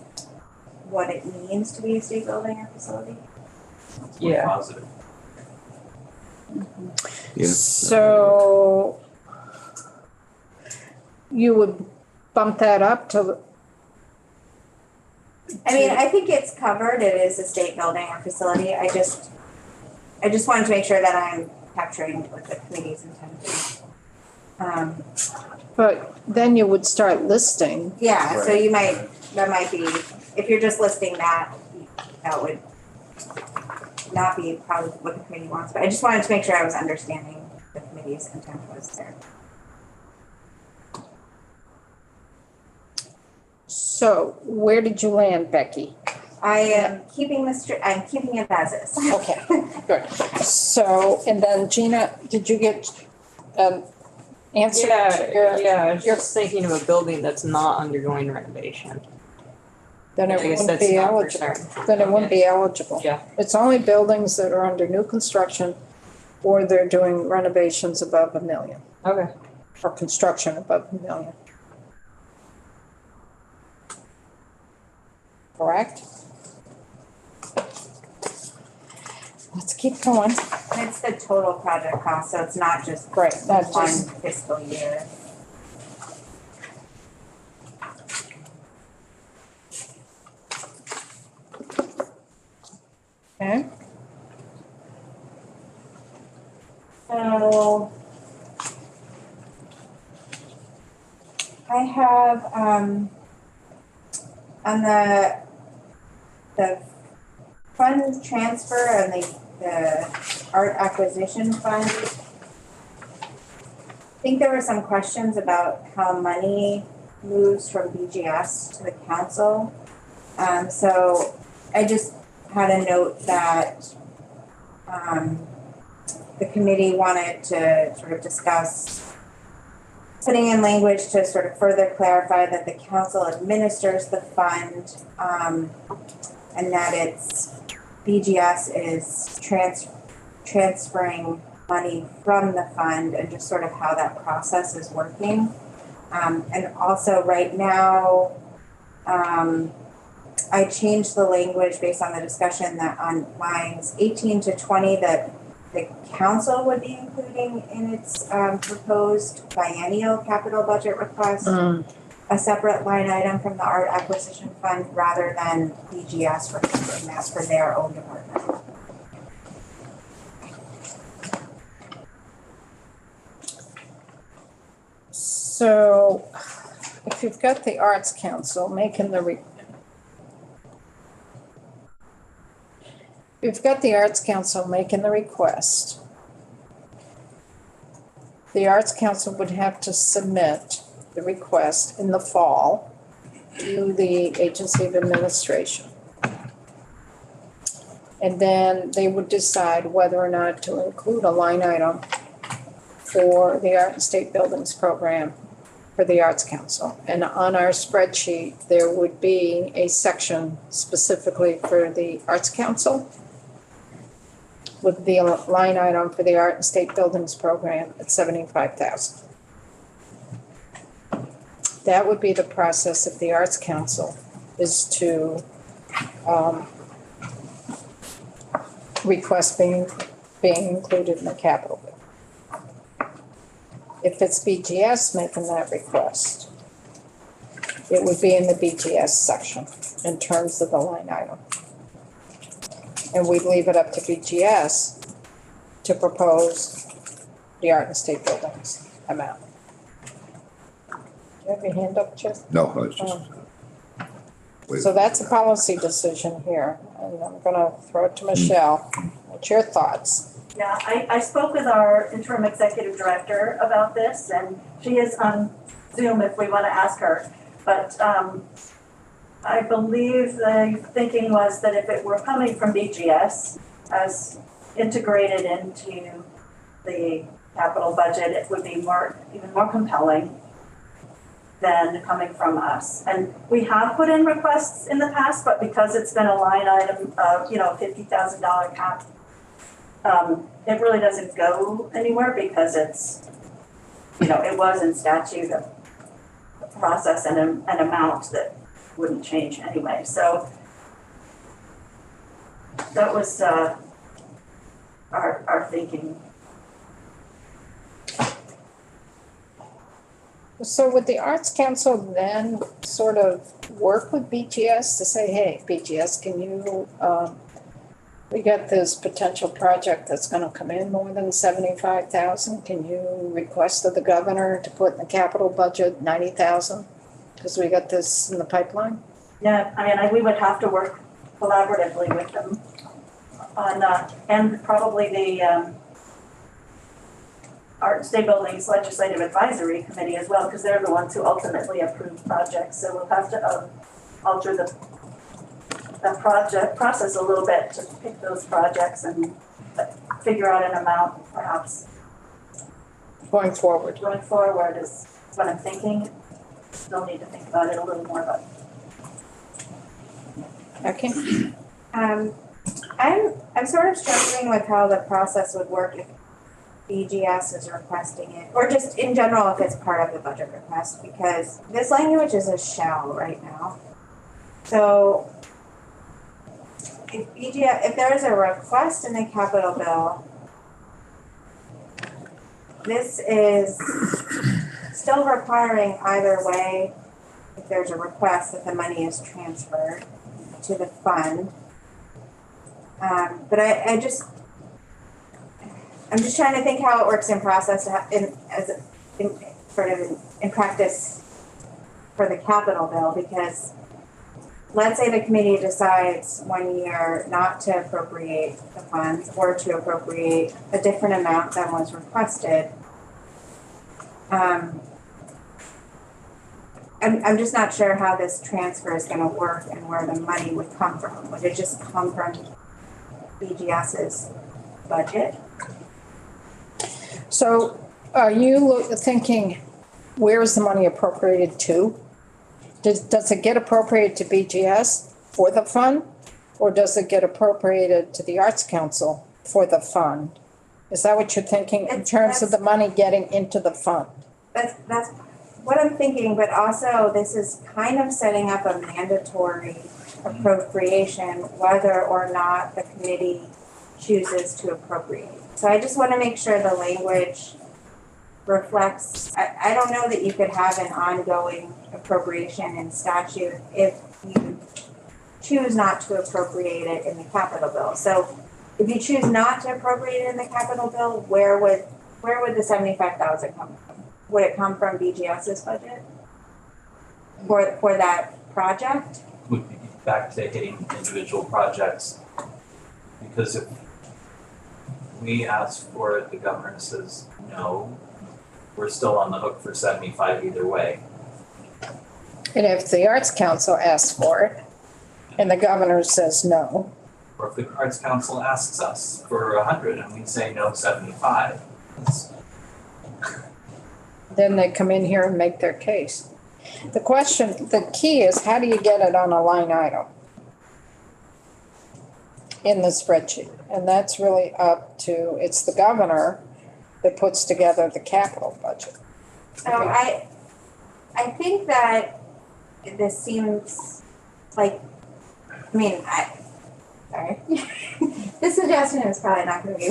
what it means to be a state building or facility? Yeah. Positive. Yeah. So you would bump that up to, I mean, I think it's covered, it is a state building or facility, I just wanted to make sure that I'm capturing what the committee's intent. but then you would start listing. Yeah, so that might be, if you're just listing that would not be probably what the committee wants, but I just wanted to make sure I was understanding the committee's intent was there. So where did you land, Becky? I am keeping I'm keeping it as is. Okay, good. So, and then Gina, did you get answer to your? Yeah, I was just thinking of a building that's not undergoing renovation. Then it I guess wouldn't that's be not for eligible. certain. Then it wouldn't be eligible. Yeah. It's only buildings that are under new construction or they're doing renovations above $1 million. Okay. Or construction above $1 million. Correct? Let's keep going. And it's the total project cost, so it's not just Great, not one just, fiscal year. okay. So I have on the fund transfer and the art acquisition fund. I think there were some questions about how money moves from BGS to the council. So I just had a note that the committee wanted to sort of discuss putting in language to sort of further clarify that the council administers the fund, and that it's BGS is transferring money from the fund, and just sort of how that process is working. And also right now, I changed the language based on the discussion that on lines 18 to 20 that the council would be including in its proposed biennial capital budget request, a separate line item from the art acquisition fund rather than BGS requesting that for their own department. So if you've got the Arts Council making the You've got the Arts Council making the request. The Arts Council would have to submit the request in the fall to the Agency of Administration. And then they would decide whether or not to include a line item for the Art and State Buildings Program for the Arts Council. And on our spreadsheet, there would be a section specifically for the Arts Council with the line item for the Art and State Buildings Program at $75,000. That would be the process if the Arts Council is to request being included in the capital bill. If it's BGS making that request, it would be in the BGS section in terms of the line item. And we'd leave it up to BGS to propose the Art and State Buildings amount. Do you have your hand up, Chip? No, I was just. wait. So that's a policy decision here, and I'm gonna throw it to Michelle. What's your thoughts? Yeah, I spoke with our interim executive director about this, and she is on Zoom if we want to ask her. But I believe the thinking was that if it were coming from BGS as integrated into the capital budget, it would be even more compelling than coming from us. And we have put in requests in the past, but because it's been a line item of, $50,000 cap, it really doesn't go anywhere because it's, it was in statute a process and an amount that wouldn't change anyway. So that was our thinking. So would the Arts Council then sort of work with BGS to say, hey, BGS, can you, we got this potential project that's gonna come in more than 75,000. Can you request of the governor to put in the capital budget 90,000? Because we got this in the pipeline? Yeah, we would have to work collaboratively with them on, and probably the Art and State Buildings Legislative Advisory Committee as well, because they're the ones who ultimately approve projects. So we'll have to alter the project process a little bit to pick those projects and figure out an amount perhaps. Going forward. Going forward is what I'm thinking. Still need to think about it a little more, but. Okay. I'm sort of struggling with how the process would work if BGS is requesting it, or just in general if it's part of the budget request, because this language is a shall right now. So if there is a request in the capital bill, this is still requiring either way, if there's a request, that the money is transferred to the fund. But I'm just trying to think how it works in process in practice for the capital bill, because let's say the committee decides one year not to appropriate the funds or to appropriate a different amount than was requested. I'm just not sure how this transfer is going to work and where the money would come from. Would it just come from BGS's budget? So are you thinking, where is the money appropriated to? Does it get appropriated to BGS for the fund? Or does it get appropriated to the Arts Council for the fund? Is that what you're thinking in terms of the money getting into the fund? That's what I'm thinking, but also this is kind of setting up a mandatory appropriation whether or not the committee chooses to appropriate. So I just want to make sure the language reflects, I don't know that you could have an ongoing appropriation in statute if you choose not to appropriate it in the capital bill. So if you choose not to appropriate it in the capital bill, where would the 75,000 come from? Would it come from BGS's budget for that project? Would be back to hitting individual projects, because if we ask for it, the governor says no, we're still on the hook for 75 either way. And if the Arts Council asks for it and the governor says no, Or if the Arts Council asks us for 100 and we say no, 75. then they come in here and make their case. The key is, how do you get it on a line item in the spreadsheet? And that's really up to, it's the governor that puts together the capital budget. So I think that this seems like, sorry. This suggestion is probably not going to be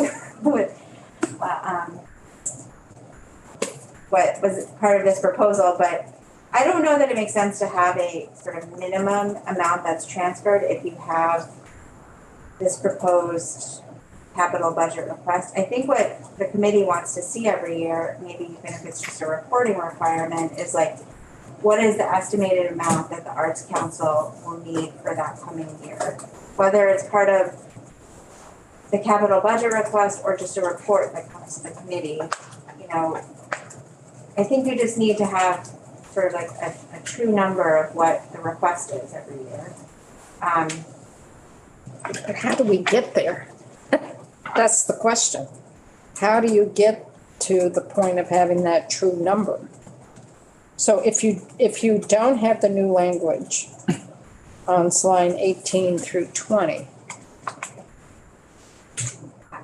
what was part of this proposal, but I don't know that it makes sense to have a sort of minimum amount that's transferred if you have this proposed capital budget request. I think what the committee wants to see every year, maybe even if it's just a reporting requirement, is like, what is the estimated amount that the Arts Council will need for that coming year? Whether it's part of the capital budget request or just a report that comes to the committee, I think you just need to have sort of like a true number of what the request is every year. But how do we get there? That's the question. How do you get to the point of having that true number. So if you don't have the new language on line 18 through 20,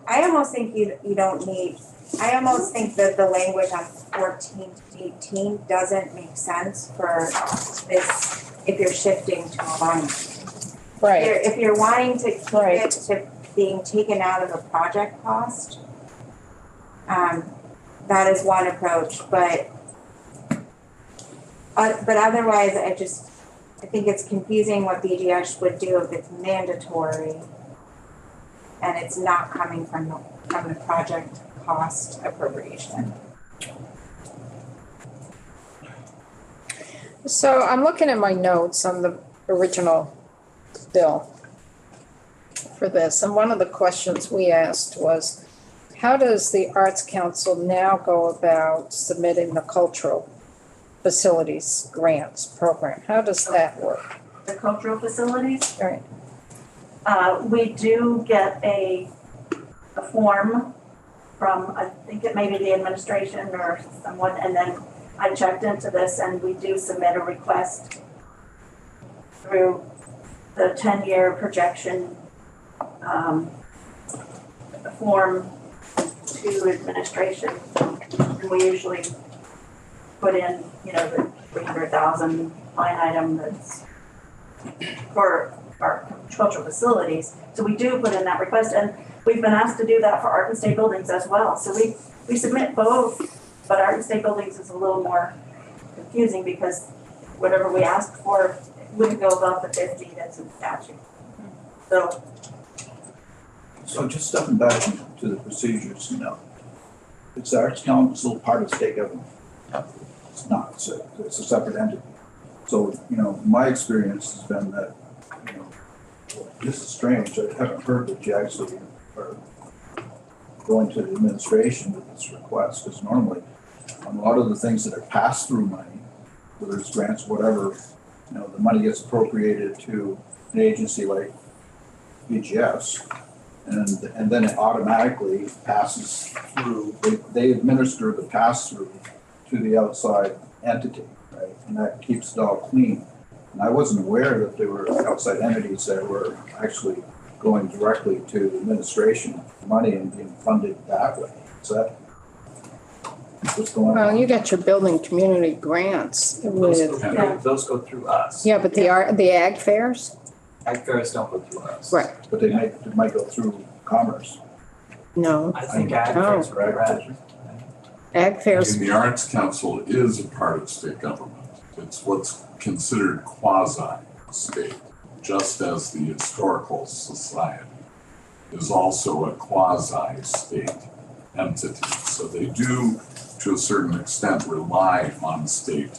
I almost think you don't need, I almost think that the language on 14 to 18 doesn't make sense for this, if you're shifting to a line. right, If you're wanting to keep Right. it to being taken out of the project cost, that is one approach, but otherwise, I think it's confusing what BGS would do if it's mandatory and it's not coming from the project cost appropriation. so I'm looking at my notes on the original bill for this, and one of the questions we asked was, how does the Arts Council now go about submitting the cultural facilities grants program? How does that work? The cultural facilities, Right, we do get a form from, I think it may be the administration or someone, and then I checked into this and we do submit a request through the 10-year projection form to administration. And we usually put in, the 300,000 line item that's for our cultural facilities. So we do put in that request, and we've been asked to do that for art and state buildings as well. So we submit both, but art and state buildings is a little more confusing because whatever we ask for wouldn't go above the 50 that's in statute. So just stepping back to the procedures, it's the Arts Council part of state government. It's not, it's a separate entity. So, my experience has been that, this is strange, I haven't heard that you actually are going to the administration with this request, because normally on a lot of the things that are pass-through money, whether it's grants, whatever, the money gets appropriated to an agency like BGS, and then it automatically passes through, they administer the pass-through to the outside entity, right? And that keeps it all clean. And I wasn't aware that there were outside entities that were actually going directly to the administration, money and being funded that way. Is that what's going on? well, you got your building community grants with, Those go through us. yeah, but the ag fairs? Ag fairs don't go through us. Right, But they might go through commerce. no, I think ag fairs are right. ag fairs, And the Arts Council is a part of state government. It's what's considered quasi-state, just as the Historical Society is also a quasi-state entity. So they do, to a certain extent, rely on state.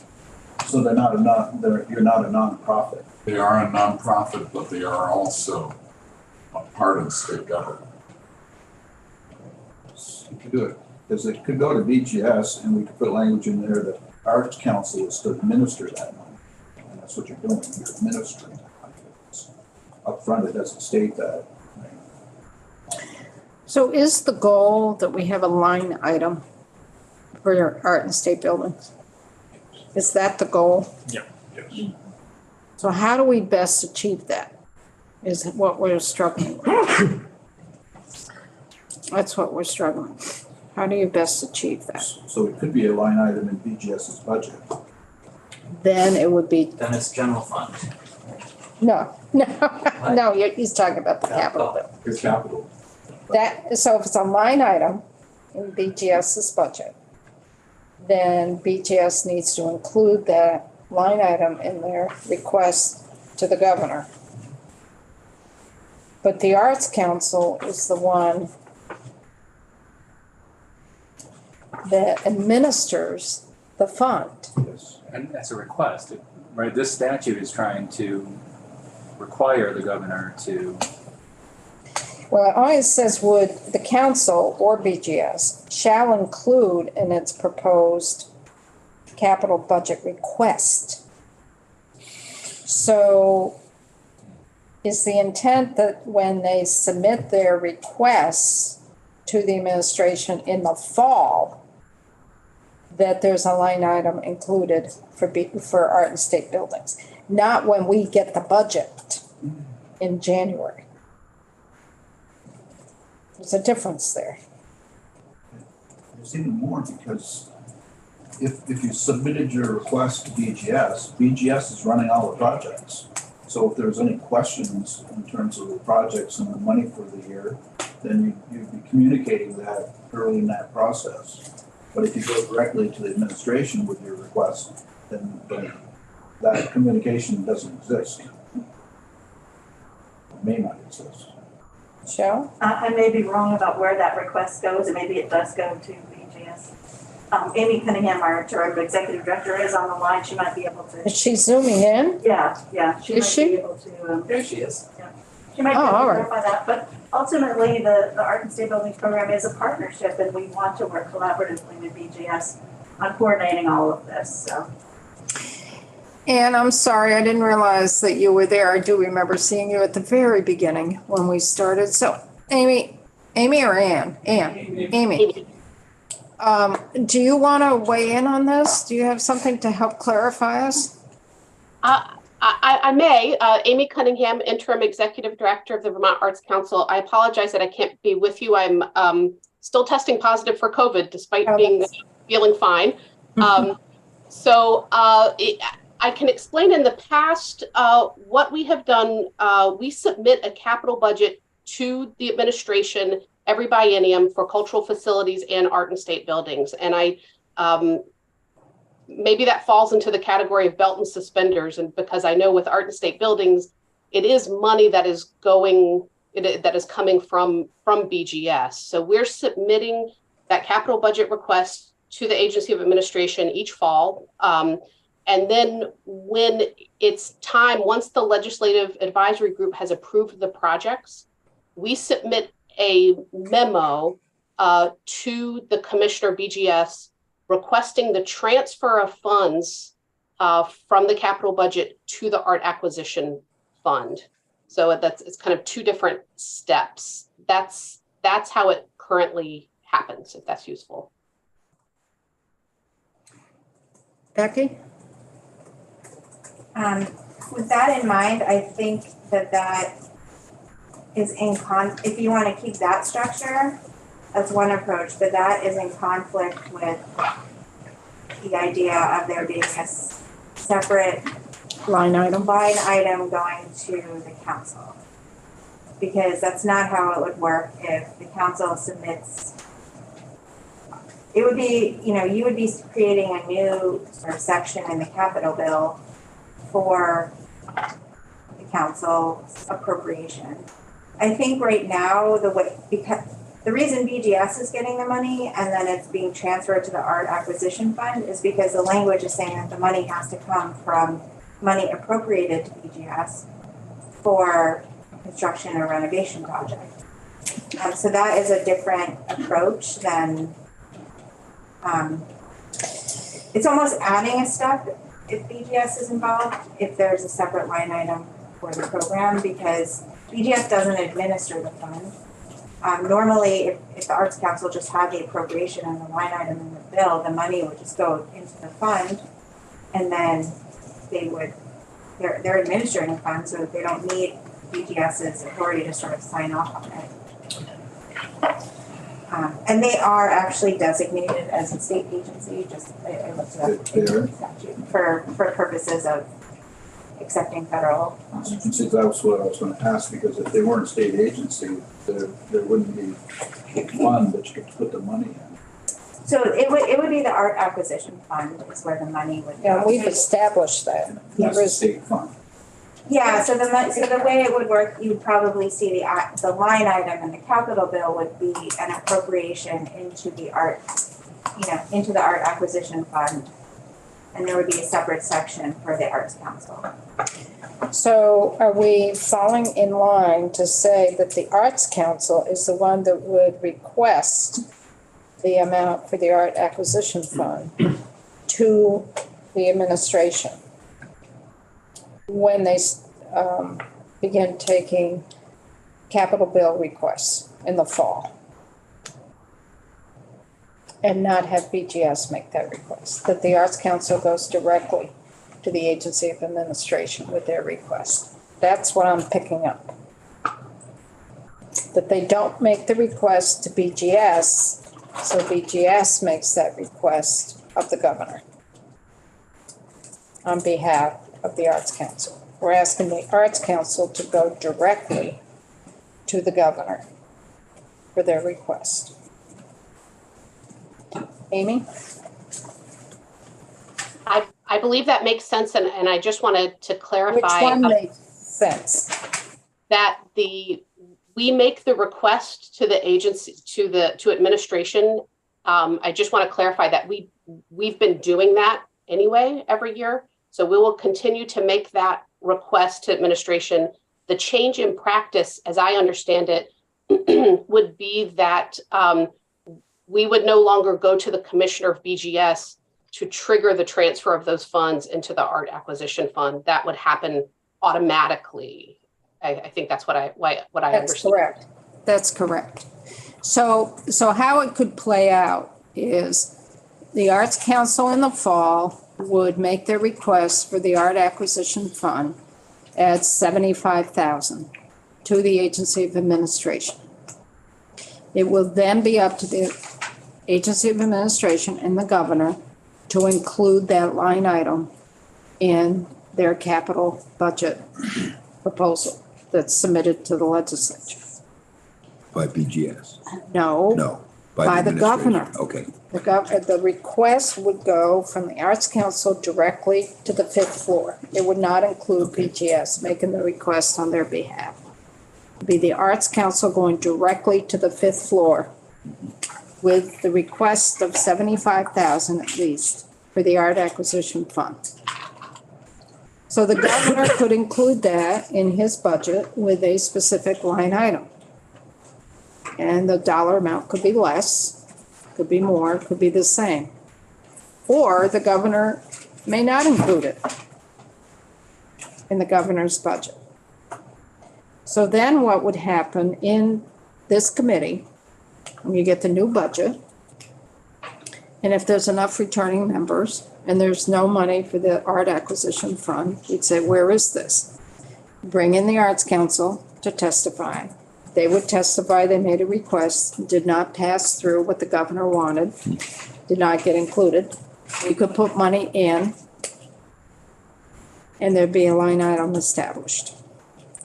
So you're not a nonprofit. They are a nonprofit, but they are also a part of state government. You could do it, because it could go to BGS and we could put language in there that Arts Council is to administer that money. And that's what you're doing, you're administering that money. Up front, it doesn't state that. so is the goal that we have a line item for your art and state buildings? Is that the goal? Yeah. Yes. So how do we best achieve that? Is what we're struggling with. That's what we're struggling with. How do you best achieve that? So it could be a line item in BGS's budget. Then it would be, Then it's general fund. no, he's talking about the capital bill. Your capital. So if it's a line item in BGS's budget, then BGS needs to include that line item in their request to the governor. But the Arts Council is the one that administers the fund. Yes. And that's a request, right? This statute is trying to require the governor to, Well, it always says would the council or BGS shall include in its proposed capital budget request. So is the intent that when they submit their requests to the administration in the fall, that there's a line item included for art and state buildings, not when we get the budget in January. There's a difference there. There's even more because if you submitted your request to BGS is running all the projects. So if there's any questions in terms of the projects and the money for the year, then you'd be communicating that early in that process. But if you go directly to the administration with your request, then that communication doesn't exist. It may not exist. Cheryl? I may be wrong about where that request goes, and maybe it does go to BGS. Amy Cunningham, our interim executive director, is on the line. She might be able to. Is she zooming in? Yeah. She Is might she? be able to. There she is. Yeah. She might be able Oh, to all right. clarify that. But ultimately, the Art and State Buildings program is a partnership, and we want to work collaboratively with BGS on coordinating all of this. So. And I'm sorry, I didn't realize that you were there. I do remember seeing you at the very beginning when we started. So Amy or Ann? Amy. Do you want to weigh in on this? Do you have something to help clarify us? I may. Amy Cunningham, Interim Executive Director of the Vermont Arts Council. I apologize that I can't be with you. I'm still testing positive for COVID despite feeling fine. I can explain in the past what we have done. We submit a capital budget to the administration every biennium for cultural facilities and art and state buildings. And maybe that falls into the category of belt and suspenders. And because I know with art and state buildings, it is money that is coming from BGS. So we're submitting that capital budget request to the Agency of Administration each fall. And then when it's time, once the Legislative Advisory Group has approved the projects, we submit a memo to the Commissioner BGS requesting the transfer of funds from the capital budget to the Art Acquisition Fund. So it's kind of two different steps. That's how it currently happens, if that's useful. Becky? With that in mind, I think that is if you want to keep that structure, that's one approach, but that is in conflict with the idea of there being a separate line item going to the council. Because that's not how it would work if the council submits. It would be, you would be creating a new sort of section in the capital bill for the council's appropriation. I think right now because the reason BGS is getting the money and then it's being transferred to the Art Acquisition Fund is because the language is saying that the money has to come from money appropriated to BGS for construction or renovation project. So that is a different approach than it's almost adding a step if BGS is involved, if there's a separate line item for the program, because BGS doesn't administer the fund. Normally, if the Arts Council just had the appropriation and the line item in the bill, the money would just go into the fund, and then they're administering the fund, so they don't need BGS's authority to sort of sign off on it. And they are actually designated as a state agency, I looked it up in statute for purposes of accepting federal. As you can see, that was what I was going to ask, because if they weren't a state agency, there wouldn't be a fund that you could put the money in. So it would be the Art Acquisition Fund is where the money would go. Yeah, we've established that. That's a state fund. Yeah, so the way it would work, you would probably see the line item in the capital bill would be an appropriation into the art acquisition fund. And there would be a separate section for the Arts Council. So are we falling in line to say that the Arts Council is the one that would request the amount for the Art Acquisition Fund to the administration when they begin taking capital bill requests in the fall? and not have BGS make that request, that the Arts Council goes directly to the Agency of Administration with their request. That's what I'm picking up. That they don't make the request to BGS, so BGS makes that request of the governor on behalf of the Arts Council. We're asking the Arts Council to go directly to the governor for their request. Amy? I believe that makes sense, and I just wanted to Which clarify. one makes sense? That we make the request to the agency, to administration. I just want to clarify that we've been doing that anyway every year. So we will continue to make that request to administration. The change in practice, as I understand it, would be that we would no longer go to the commissioner of BGS to trigger the transfer of those funds into the art acquisition fund. That would happen automatically. I think that's what I understand. That's correct. That's correct. So how it could play out is the Arts Council in the fall would make their request for the art acquisition fund at $75,000 to the Agency of Administration. It will then be up to the Agency of Administration and the governor to include that line item in their capital budget proposal that's submitted to the legislature. By BGS? No. By the governor. Okay. The request would go from the Arts Council directly to the fifth floor. It would not include BGS making the request on their behalf. It'd be the Arts Council going directly to the fifth floor with the request of $75,000 at least for the art acquisition fund. So the governor could include that in his budget with a specific line item. And the dollar amount could be less, could be more, could be the same. Or the governor may not include it in the governor's budget. So then what would happen in this committee, when you get the new budget, and if there's enough returning members and there's no money for the art acquisition fund, you'd say, where is this? Bring in the Arts Council to testify. They would testify they made a request, did not pass through what the governor wanted, did not get included. We could put money in, and there'd be a line item established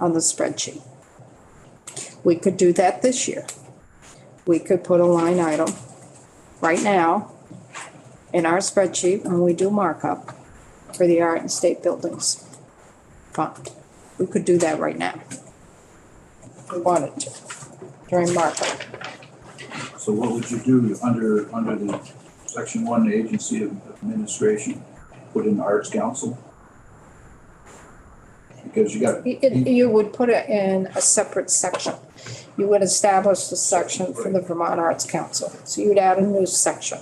on the spreadsheet. We could do that this year. We could put a line item right now in our spreadsheet when we do markup for the Art and State Buildings Fund. We could do that right now. We wanted to during markup. So what would you do under the section 1, the Agency of Administration, put in the Arts Council? Because you would put it in a separate section. You would establish a section for the Vermont Arts Council. So you'd add a new section.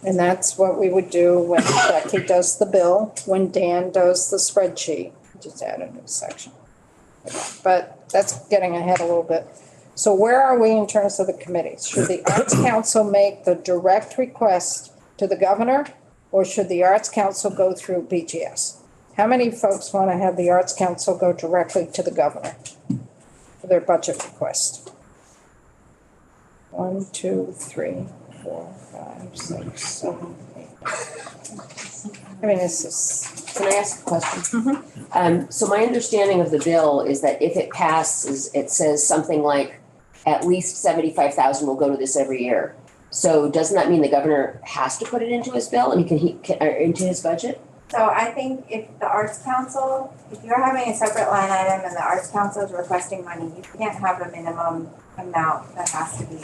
And that's what we would do when Becky does the bill, when Dan does the spreadsheet, just add a new section. But that's getting ahead a little bit. So where are we in terms of the committees? Should the Arts Council make the direct request to the governor, or should the Arts Council go through BGS? How many folks want to have the Arts Council go directly to the governor for their budget request? 1, 2, 3, 4, 5, 6, 7, 8. I mean, it's just. Can I ask a question? So my understanding of the bill is that if it passes, it says something like at least 75,000 will go to this every year. So doesn't that mean the governor has to put it into his bill? I mean, into his budget? So I think if the Arts Council, if you're having a separate line item and the Arts Council is requesting money, you can't have a minimum amount that has to be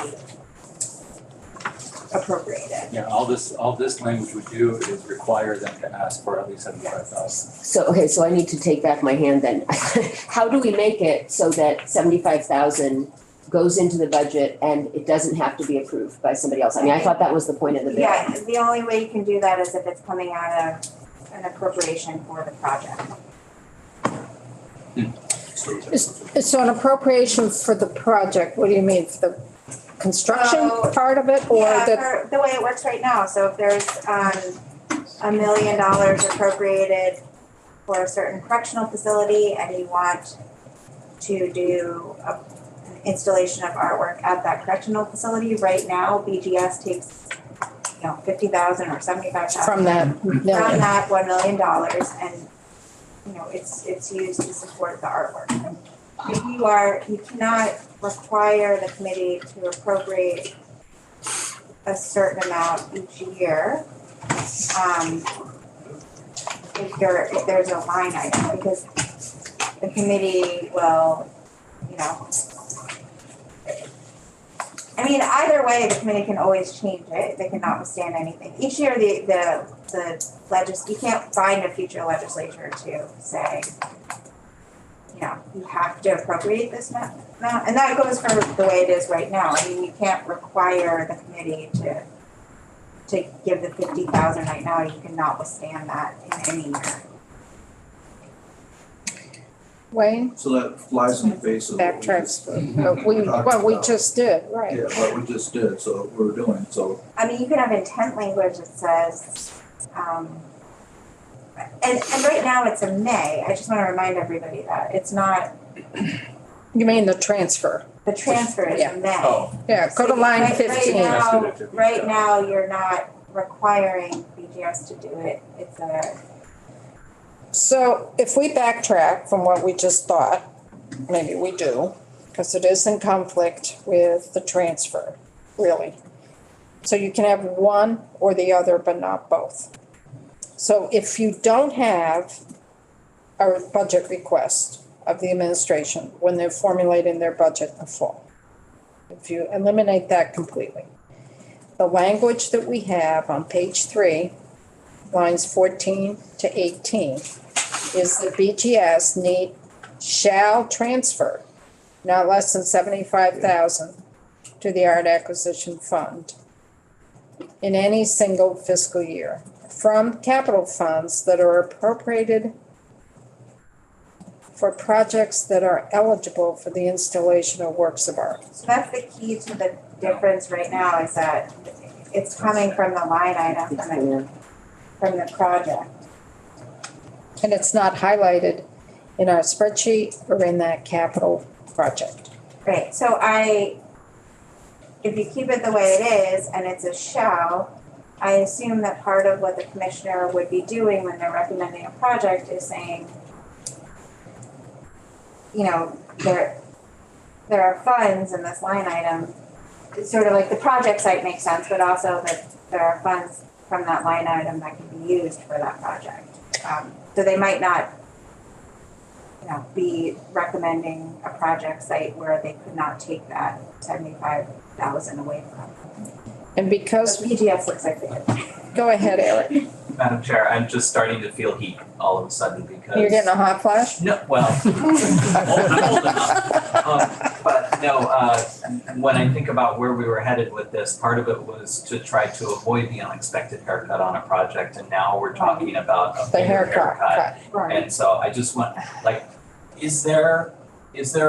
appropriated. Yeah, all this language would do is require them to ask for at least 75,000. So I need to take back my hand then. How do we make it so that 75,000 goes into the budget and it doesn't have to be approved by somebody else? I mean, I thought that was the point of the bill. Yeah, the only way you can do that is if it's coming out of an appropriation for the project. So an appropriation for the project, what do you mean? For construction So, part of it or Yeah, the, for the way it works right now, so if there's $1 million appropriated for a certain correctional facility and you want to do an installation of artwork at that correctional facility, right now BGS takes, 50,000 or 75,000 from that from million? that $1 million, and it's used to support the artwork. You cannot require the committee to appropriate a certain amount each year. If there's a line item, because the committee will, either way, the committee can always change it. They cannot withstand anything. Each year, you can't find a future legislature to say, you have to appropriate this amount. And that goes for the way it is right now. You can't require the committee to give the 50,000 right now. You cannot withstand that in any year. Wayne, So that flies in the face of what we just did, right? Yeah, what we just did, so we're doing, so. You can have intent language that says, and right now it's a may. I just want to remind everybody that it's not. You mean the transfer? The transfer is a may. Oh. Yeah, go to line 15. Right now, you're not requiring BGS to do it. It's a. So if we backtrack from what we just thought, maybe we do, because it is in conflict with the transfer, really. So you can have one or the other, but not both. So if you don't have a budget request of the administration when they're formulating their budget in the fall, if you eliminate that completely, the language that we have on page 3, lines 14 to 18, is that BGS shall transfer not less than 75,000 to the art acquisition fund in any single fiscal year from capital funds that are appropriated for projects that are eligible for the installation of works of art. So that's the key to the difference right now, is that it's coming from the line item from the project. And it's not highlighted in our spreadsheet or in that capital project. Right, so if you keep it the way it is and it's a shall, I assume that part of what the commissioner would be doing when they're recommending a project is saying, there are funds in this line item. It's sort of like the project site makes sense, but also that there are funds from that line item that can be used for that project. So they might not, be recommending a project site where they could not take that 75,000 away from. And because BGS looks like they could. Go ahead, Eric. Madam Chair, I'm just starting to feel heat all of a sudden because. You're getting a hot flash? No, well, I'm old enough. But no, when I think about where we were headed with this, part of it was to try to avoid the unexpected haircut on a project, and now we're talking about a The bigger haircut. Right. And so I just want, is there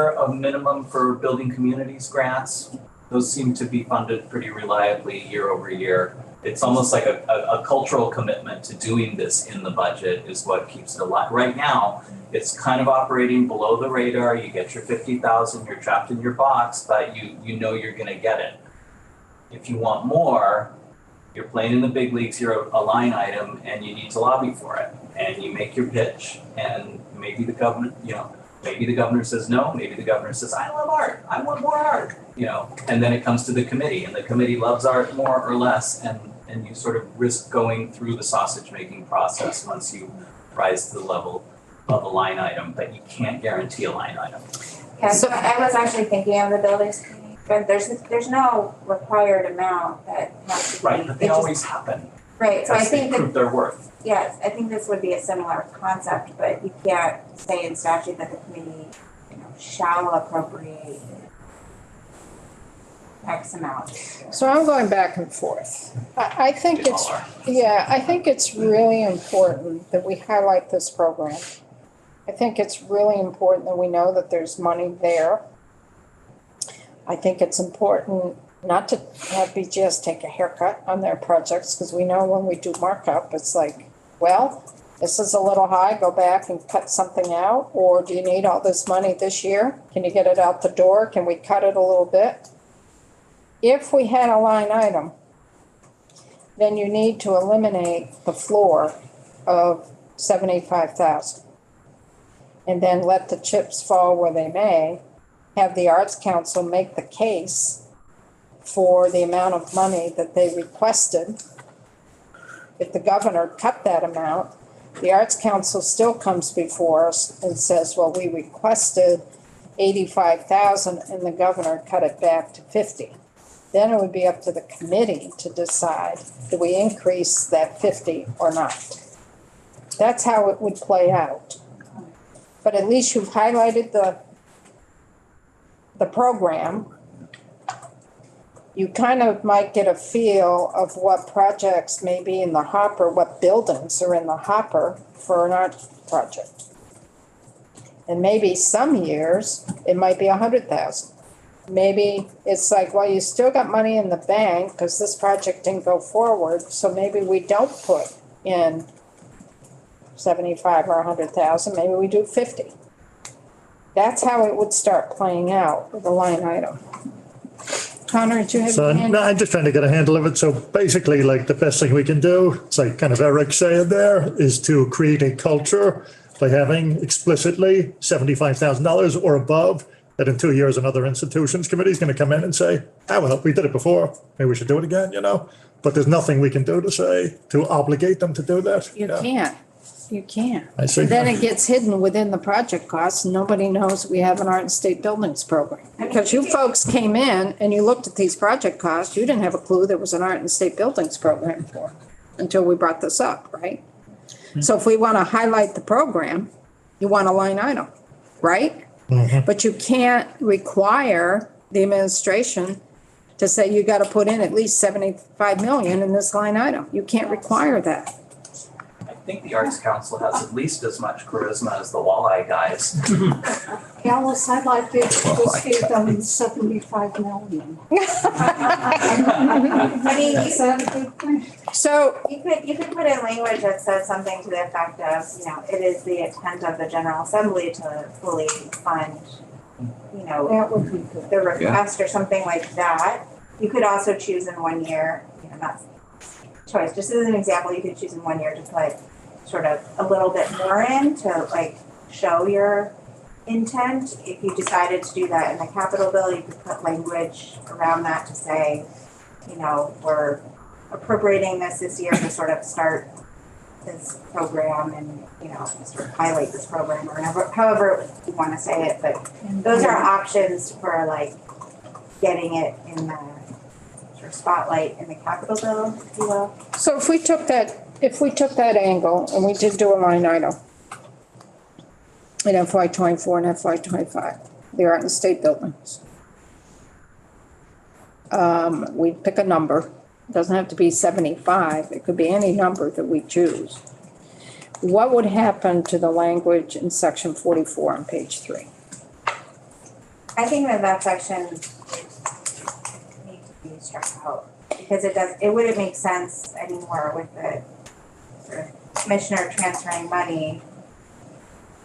a minimum for building communities grants? Those seem to be funded pretty reliably year over year. It's almost like a cultural commitment to doing this in the budget is what keeps it alive. Right now, it's kind of operating below the radar. You get your 50,000, you're trapped in your box, but you know you're gonna get it. If you want more, you're playing in the big leagues, you're a line item and you need to lobby for it. And you make your pitch, and maybe the government, maybe the governor says no, maybe the governor says, I love art, I want more art, and then it comes to the committee, and the committee loves art more or less, and you sort of risk going through the sausage making process once you rise to the level of a line item, but you can't guarantee a line item. Yeah, so I was actually thinking of the buildings committee, but there's no required amount that has to be. Right, but they always happen. Right, so I think prove their worth. Yes, I think this would be a similar concept, but you can't say in statute that the committee, shall appropriate X amount. So I'm going back and forth. I think it's really important that we highlight this program. I think it's really important that we know that there's money there. I think it's important not to have BGS take a haircut on their projects, because we know when we do markup, it's like, well, this is a little high, go back and cut something out, or do you need all this money this year? Can you get it out the door? Can we cut it a little bit? If we had a line item, then you need to eliminate the floor of 75,000. And then let the chips fall where they may, have the Arts Council make the case for the amount of money that they requested. If the governor cut that amount, the Arts Council still comes before us and says, well, we requested 85,000 and the governor cut it back to 50. Then it would be up to the committee to decide, do we increase that 50 or not? That's how it would play out. But at least you've highlighted the program. You kind of might get a feel of what projects may be in the hopper, what buildings are in the hopper for an art project. And maybe some years, it might be 100,000. Maybe it's like, well, you still got money in the bank because this project didn't go forward, so maybe we don't put in 75 or 100,000, maybe we do 50. That's how it would start playing out with a line item. Connor, did you have So your hand? no, I'm just trying to get a handle of it. So basically, like the best thing we can do, it's like kind of Eric saying there, is to create a culture by having explicitly $75,000 or above, that in 2 years another institutions committee is going to come in and say, ah, well, we did it before, maybe we should do it again, you know? But there's nothing we can do to say, to obligate them to do that. You can't. You can't. I see. Then it gets hidden within the project costs. Nobody knows we have an art and state buildings program. Because you folks came in and you looked at these project costs, you didn't have a clue there was an art and state buildings program for until we brought this up, right? So if we want to highlight the program, you want a line item, right? But you can't require the administration to say you got to put in at least 75 million in this line item. You can't require that. I think the Arts Council has at least as much charisma as the Walleye guys. Alice, I'd like to just give them 75 million. I mean, Is that a good thing? So you could put in language that says something to the effect of, it is the intent of the General Assembly to fully fund, That would be good. the request or something like that. You could also choose in 1 year, not choice, just as an example, you could choose in 1 year to put sort of a little bit more in to like show your intent. If you decided to do that in the capital bill, you could put language around that to say, we're appropriating this year to sort of start this program and, sort of highlight this program or however you want to say it. But those are options for like getting it in the sort of spotlight in the capital bill, if you will. So if we took that angle and we did do a line item in FY '24 and FY '25, the art and state buildings, we pick a number. It doesn't have to be 75. It could be any number that we choose. What would happen to the language in section 44 on page 3? I think that section needs to be struck out because it wouldn't make sense anymore with the sort of commissioner transferring money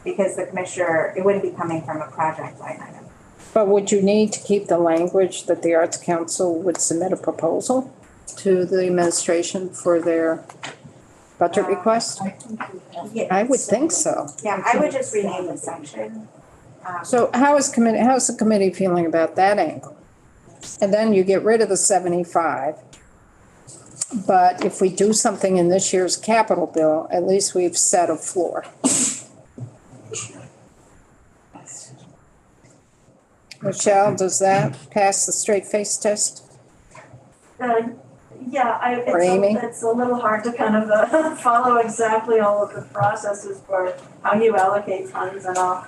because the commissioner, it wouldn't be coming from a project line item. But would you need to keep the language that the Arts Council would submit a proposal to the administration for their budget request? I would think so. Yeah, I would just rename the section. So how's the committee feeling about that angle? And then you get rid of the 75. But if we do something in this year's capital bill, at least we've set a floor. Michelle, does that pass the straight face test? Yeah, Or Amy? it's a little hard to kind of follow exactly all of the processes for how you allocate funds and all.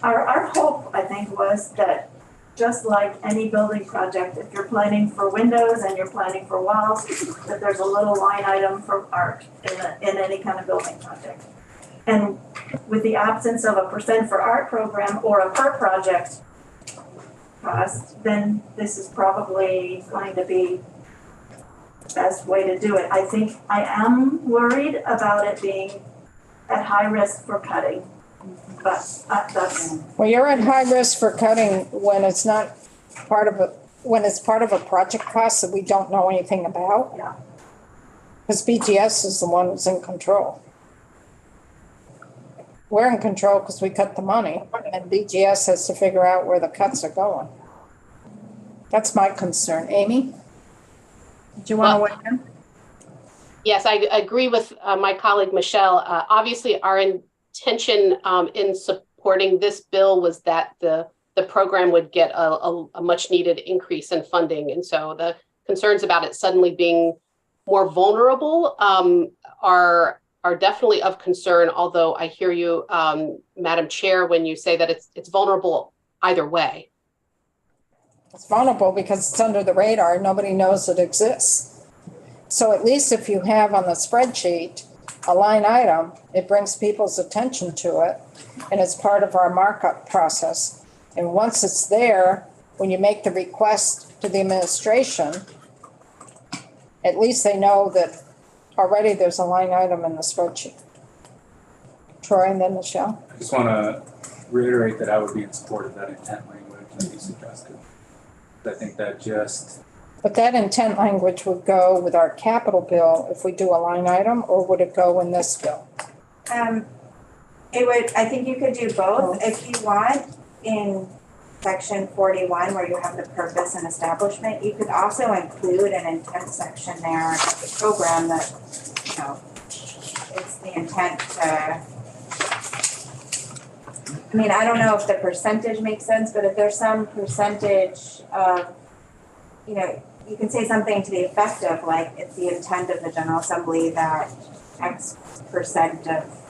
Our hope, I think, was that just like any building project, if you're planning for windows and you're planning for walls, that there's a little line item for art in any kind of building project. And with the absence of a % for art program or a per project cost, then this is probably going to be the best way to do it. I think I am worried about it being at high risk for cutting, but that's. Well, you're at high risk for cutting when it's not part of when it's part of a project cost that we don't know anything about. Yeah. Because BGS is the one who's in control. We're in control because we cut the money, and BGS has to figure out where the cuts are going. That's my concern. Amy? Do you want to weigh in? Yes, I agree with my colleague Michelle. Obviously, our intention in supporting this bill was that the program would get a much needed increase in funding. And so the concerns about it suddenly being more vulnerable are definitely of concern, although I hear you, Madam Chair, when you say that it's vulnerable either way. It's vulnerable because it's under the radar. Nobody knows it exists. So at least if you have on the spreadsheet a line item, it brings people's attention to it, and it's part of our markup process. And once it's there, when you make the request to the administration, at least they know that already there's a line item in the spreadsheet. Troy and then Michelle. I just want to reiterate that I would be in support of that intent language that you suggested. I think that just. But that intent language would go with our capital bill if we do a line item, or would it go in this bill? It would, I think you could do both if you want. In section 41, where you have the purpose and establishment, you could also include an intent section there of the program that, you know, it's the intent to, I mean, I don't know if the percentage makes sense, but if there's some percentage of, you know, you can say something to the effect of like, it's the intent of the General Assembly that X percent of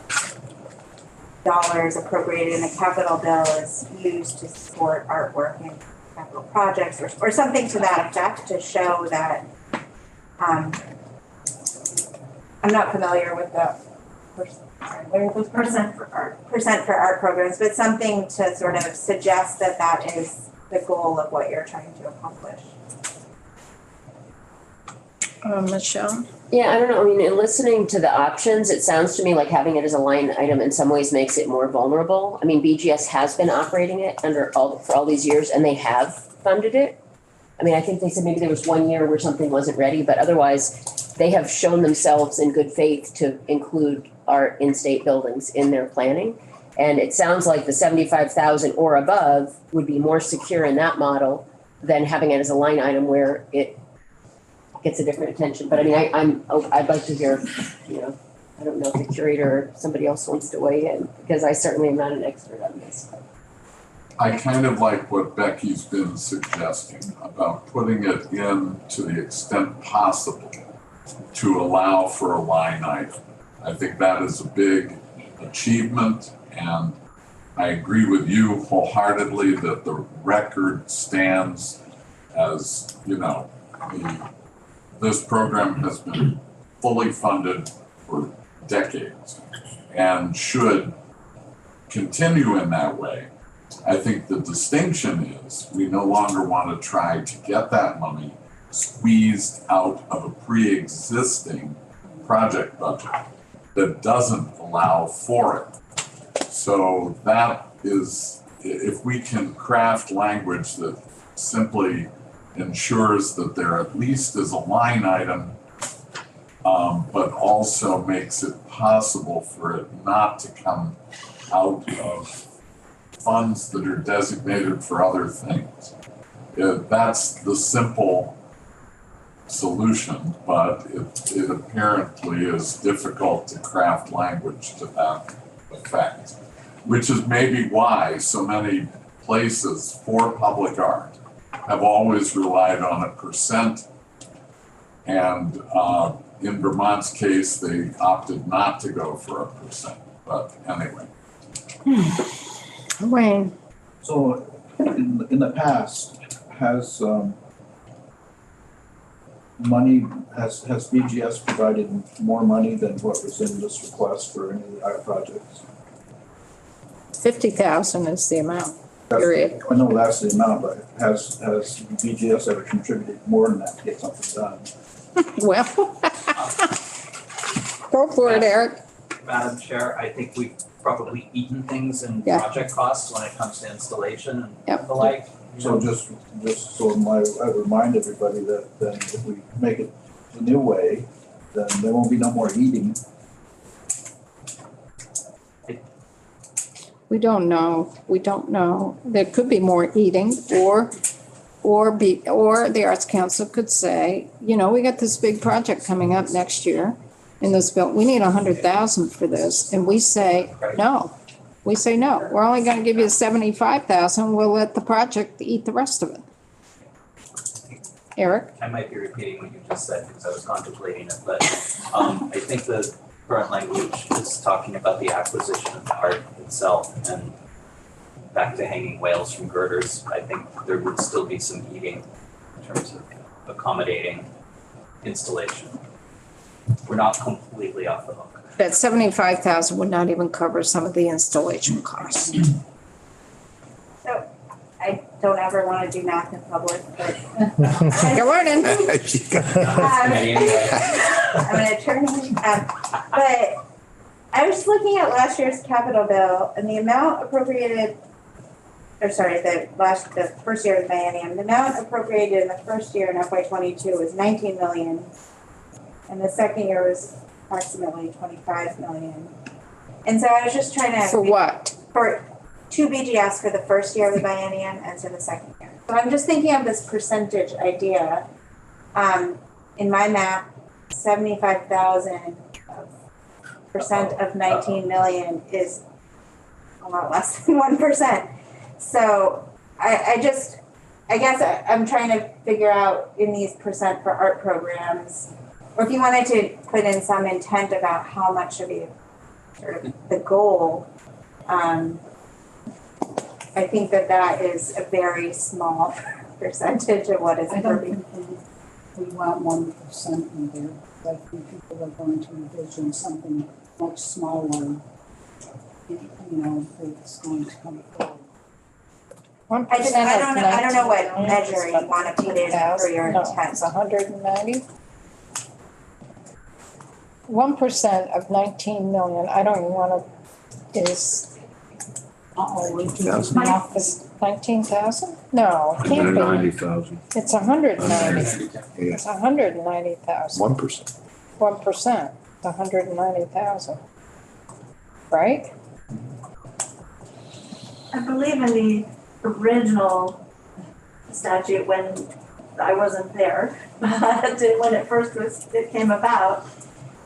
dollars appropriated in the capital bill is used to support artwork and capital projects, or something to that effect, to show that I'm not familiar with the percent for art programs, but something to sort of suggest that that is the goal of what you're trying to accomplish. Michelle? Yeah, I don't know. I mean, in listening to the options, it sounds to me like having it as a line item in some ways makes it more vulnerable. I mean, BGS has been operating it for all these years, and they have funded it. I mean, I think they said maybe there was 1 year where something wasn't ready, but otherwise they have shown themselves in good faith to include art in state buildings in their planning. And it sounds like the 75,000 or above would be more secure in that model than having it as a line item where it gets a different attention. But I mean, I'd like to hear, you know, I don't know if the curator or somebody else wants to weigh in, because I certainly am not an expert on this. I kind of like what Becky's been suggesting about putting it in to the extent possible to allow for a line item. I think that is a big achievement, and I agree with you wholeheartedly that the record stands as, you know, this program has been fully funded for decades and should continue in that way. I think the distinction is we no longer want to try to get that money squeezed out of a pre-existing project budget that doesn't allow for it. So that is, if we can craft language that simply ensures that there at least is a line item, but also makes it possible for it not to come out of funds that are designated for other things. That's the simple solution, but it apparently is difficult to craft language to that effect, which is maybe why so many places for public art have always relied on a percent, and in Vermont's case, they opted not to go for a percent, but anyway. Wayne? So in the past, has BGS provided more money than what was in this request for any of the art projects? 50,000 is the amount. period. I know that's the amount, but has BGS ever contributed more than that to get something done? Well, go for it, Eric. Madam Chair, I think we've probably eaten things in Yeah. project costs when it comes to installation Yep. and the like. So just so I remind everybody that then if we make it the new way, then there won't be no more eating. We don't know. We don't know. There could be more eating or the Arts Council could say, you know, we got this big project coming up next year in this bill. We need 100,000 for this. And we say, no. We say, no, we're only going to give you 75,000. We'll let the project eat the rest of it. Eric? I might be repeating what you just said because I was contemplating it, but I think the current language is talking about the acquisition of the art itself, and back to hanging whales from girders, I think there would still be some eating in terms of accommodating installation. We're not completely off the hook. That 75,000 would not even cover some of the installation costs. So I don't ever want to do math in public, but You're learning. I'm an attorney. But I was looking at last year's capital bill and the amount appropriated, the first year of the biennium, the amount appropriated in the first year in FY22 was 19 million. And the second year was approximately 25 million. And so I was just trying to. For what? For two BGS for the first year of the biennium and for the second year. So I'm just thinking of this percentage idea. In my math, 75,000 percent of 19 million is a lot less than 1%. So I guess I'm trying to figure out in these percent for art programs, or if you wanted to put in some intent about how much should be sort of the goal, I think that is a very small percentage of what is I don't appropriate. think we want 1% in there. I think people are going to envision something much smaller, that's going to come forward. I don't know what measure you want to put in for your intent. It's 190. 1% of 19 million, I don't even want to, is. It's 19,000? No, it can't be. 90,000. It's 190. It's 190,000. 1%. 1%, 190,000. Right? I believe in the original statute when I wasn't there, but when it came about,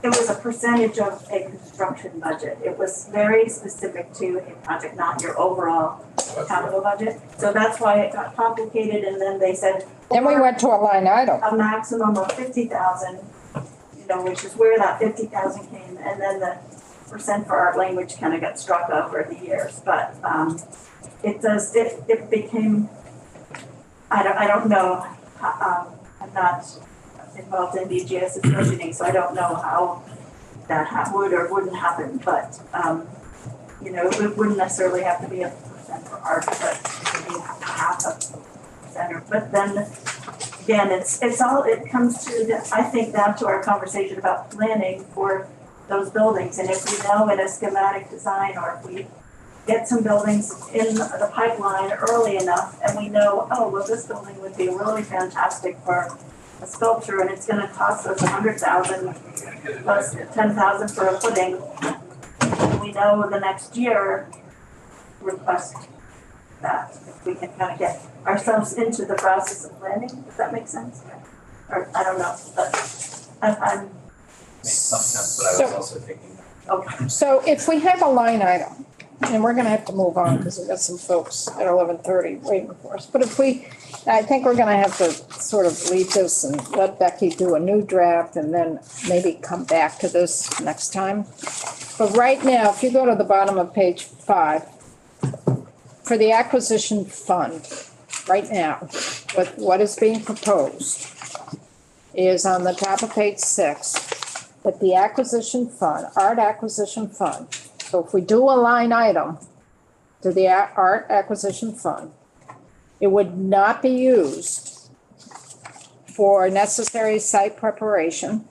it was a percentage of a construction budget. It was very specific to a project, not your overall capital budget. So that's why it got complicated, and then they said. Then we went to a line item. A maximum of 50,000, which is where that 50,000 came, and then the percent for art language kind of got struck over the years. But it became, I don't know, I'm not involved in BGS's budgeting, so I don't know how that would or wouldn't happen, but it wouldn't necessarily have to be a percent for art, but maybe half a percent. But then again, it comes to I think down to our conversation about planning for those buildings, and if we know in a schematic design, or if we get some buildings in the pipeline early enough, and we know, this building would be really fantastic for a sculpture, and it's going to cost us 100,000 plus 10,000 for a footing. We know the next year request that if we can kind of get ourselves into the process of planning. Does that make sense? Or I don't know, but I'm. Makes some sense, but I was also thinking. Okay. So if we have a line item, and we're gonna have to move on because we've got some folks at 11:30 waiting for us. But I think we're gonna have to sort of leave this and let Becky do a new draft and then maybe come back to this next time. But right now, if you go to the bottom of page 5, for the acquisition fund, right now, what is being proposed is on the top of page 6, that the acquisition fund, art acquisition fund, so if we do a line item to the Art Acquisition Fund. It would not be used for necessary site preparation,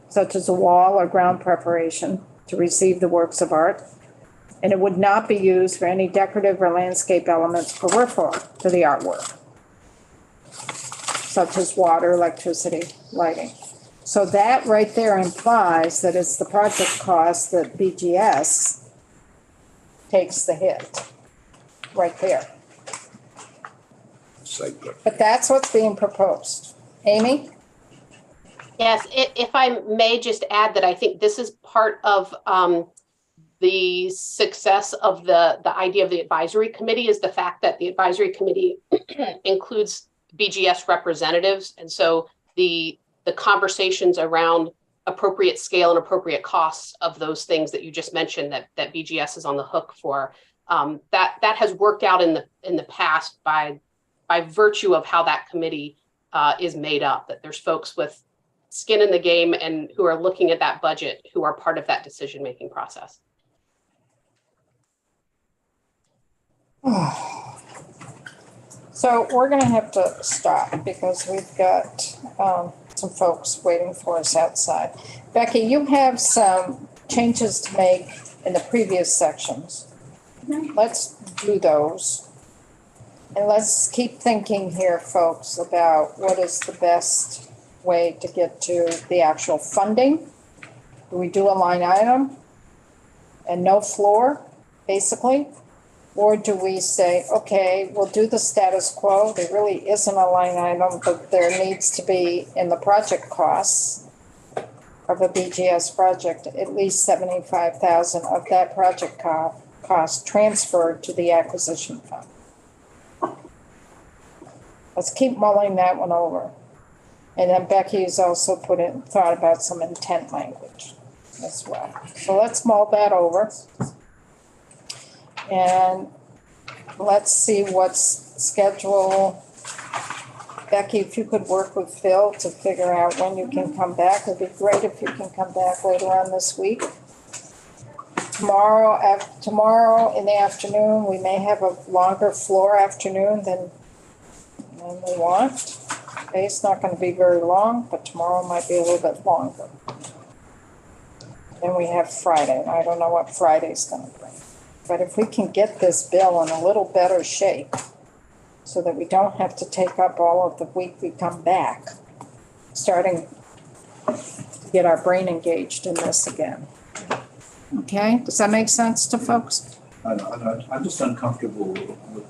such as a wall or ground preparation to receive the works of art. And it would not be used for any decorative or landscape elements peripheral to the artwork, such as water, electricity, lighting. So that right there implies that it's the project cost that BGS takes the hit, right there. Site plan. But that's what's being proposed. Amy? Yes, if I may just add that I think this is part of the success of the idea of the advisory committee is the fact that the advisory committee includes BGS representatives. And so the conversations around appropriate scale and appropriate costs of those things that you just mentioned that BGS is on the hook for, that has worked out in the past by virtue of how that committee is made up, that there's folks with skin in the game and who are looking at that budget, who are part of that decision-making process. So we're gonna have to stop because we've got some folks waiting for us outside. Becky, you have some changes to make in the previous sections. Let's do those. And let's keep thinking here, folks, about what is the best way to get to the actual funding. Do we do a line item and no floor, basically? Or do we say, okay, we'll do the status quo, there really isn't a line item, but there needs to be in the project costs of a BGS project, at least 75,000 of that project cost transferred to the acquisition fund. Let's keep mulling that one over. And then Becky's also thought about some intent language as well. So let's mull that over. And let's see what's scheduled. Becky, if you could work with Phil to figure out when you can come back, it'd be great if you can come back later on this week. Tomorrow in the afternoon, we may have a longer floor afternoon than we want. Okay, it's not going to be very long, but tomorrow might be a little bit longer. Then we have Friday, and I don't know what Friday's going to bring. But if we can get this bill in a little better shape so that we don't have to take up all of the week we come back, starting to get our brain engaged in this again. Okay, does that make sense to folks? I'm just uncomfortable with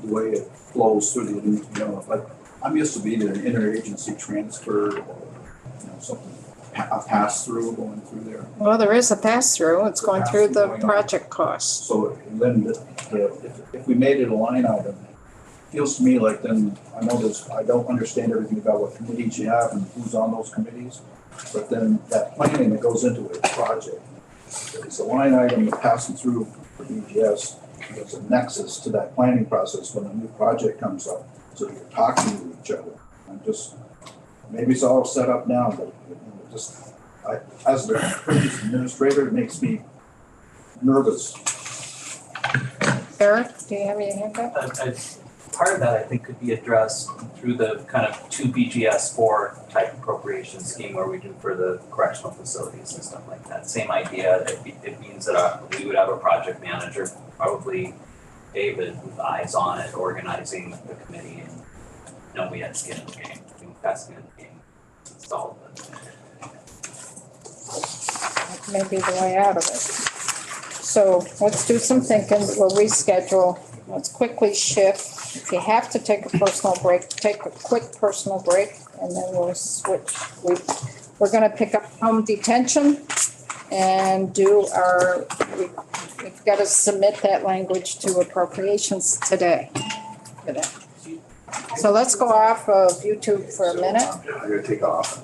the way it flows through the, like, I'm used to being an interagency transfer or, something, a pass-through going through there. Well, there is a pass-through. It's going through the project costs. So then if we made it a line item, it feels to me like then, I don't understand everything about what committees you have and who's on those committees, but then that planning that goes into a project, it's a line item that passes through for BGS. There's a nexus to that planning process when a new project comes up, so you're talking to each other. Maybe it's all set up now, but as the previous administrator, it makes me nervous. Eric, do you have any hand up? Part of that, I think, could be addressed through the kind of 2 BGS 4 type appropriation scheme where we do for the correctional facilities and stuff like that. Same idea. It means that we would have a project manager, probably David, with eyes on it, organizing the committee, and we had skin in the game. We've skin in the game. It's all of it. That may be the way out of it. So let's do some thinking. We'll reschedule. Let's quickly shift. If you have to take a personal break, take a quick personal break, and then we'll switch. We're going to pick up home detention and do we've got to submit that language to appropriations today. So let's go off of YouTube for a minute. I'm going to take off.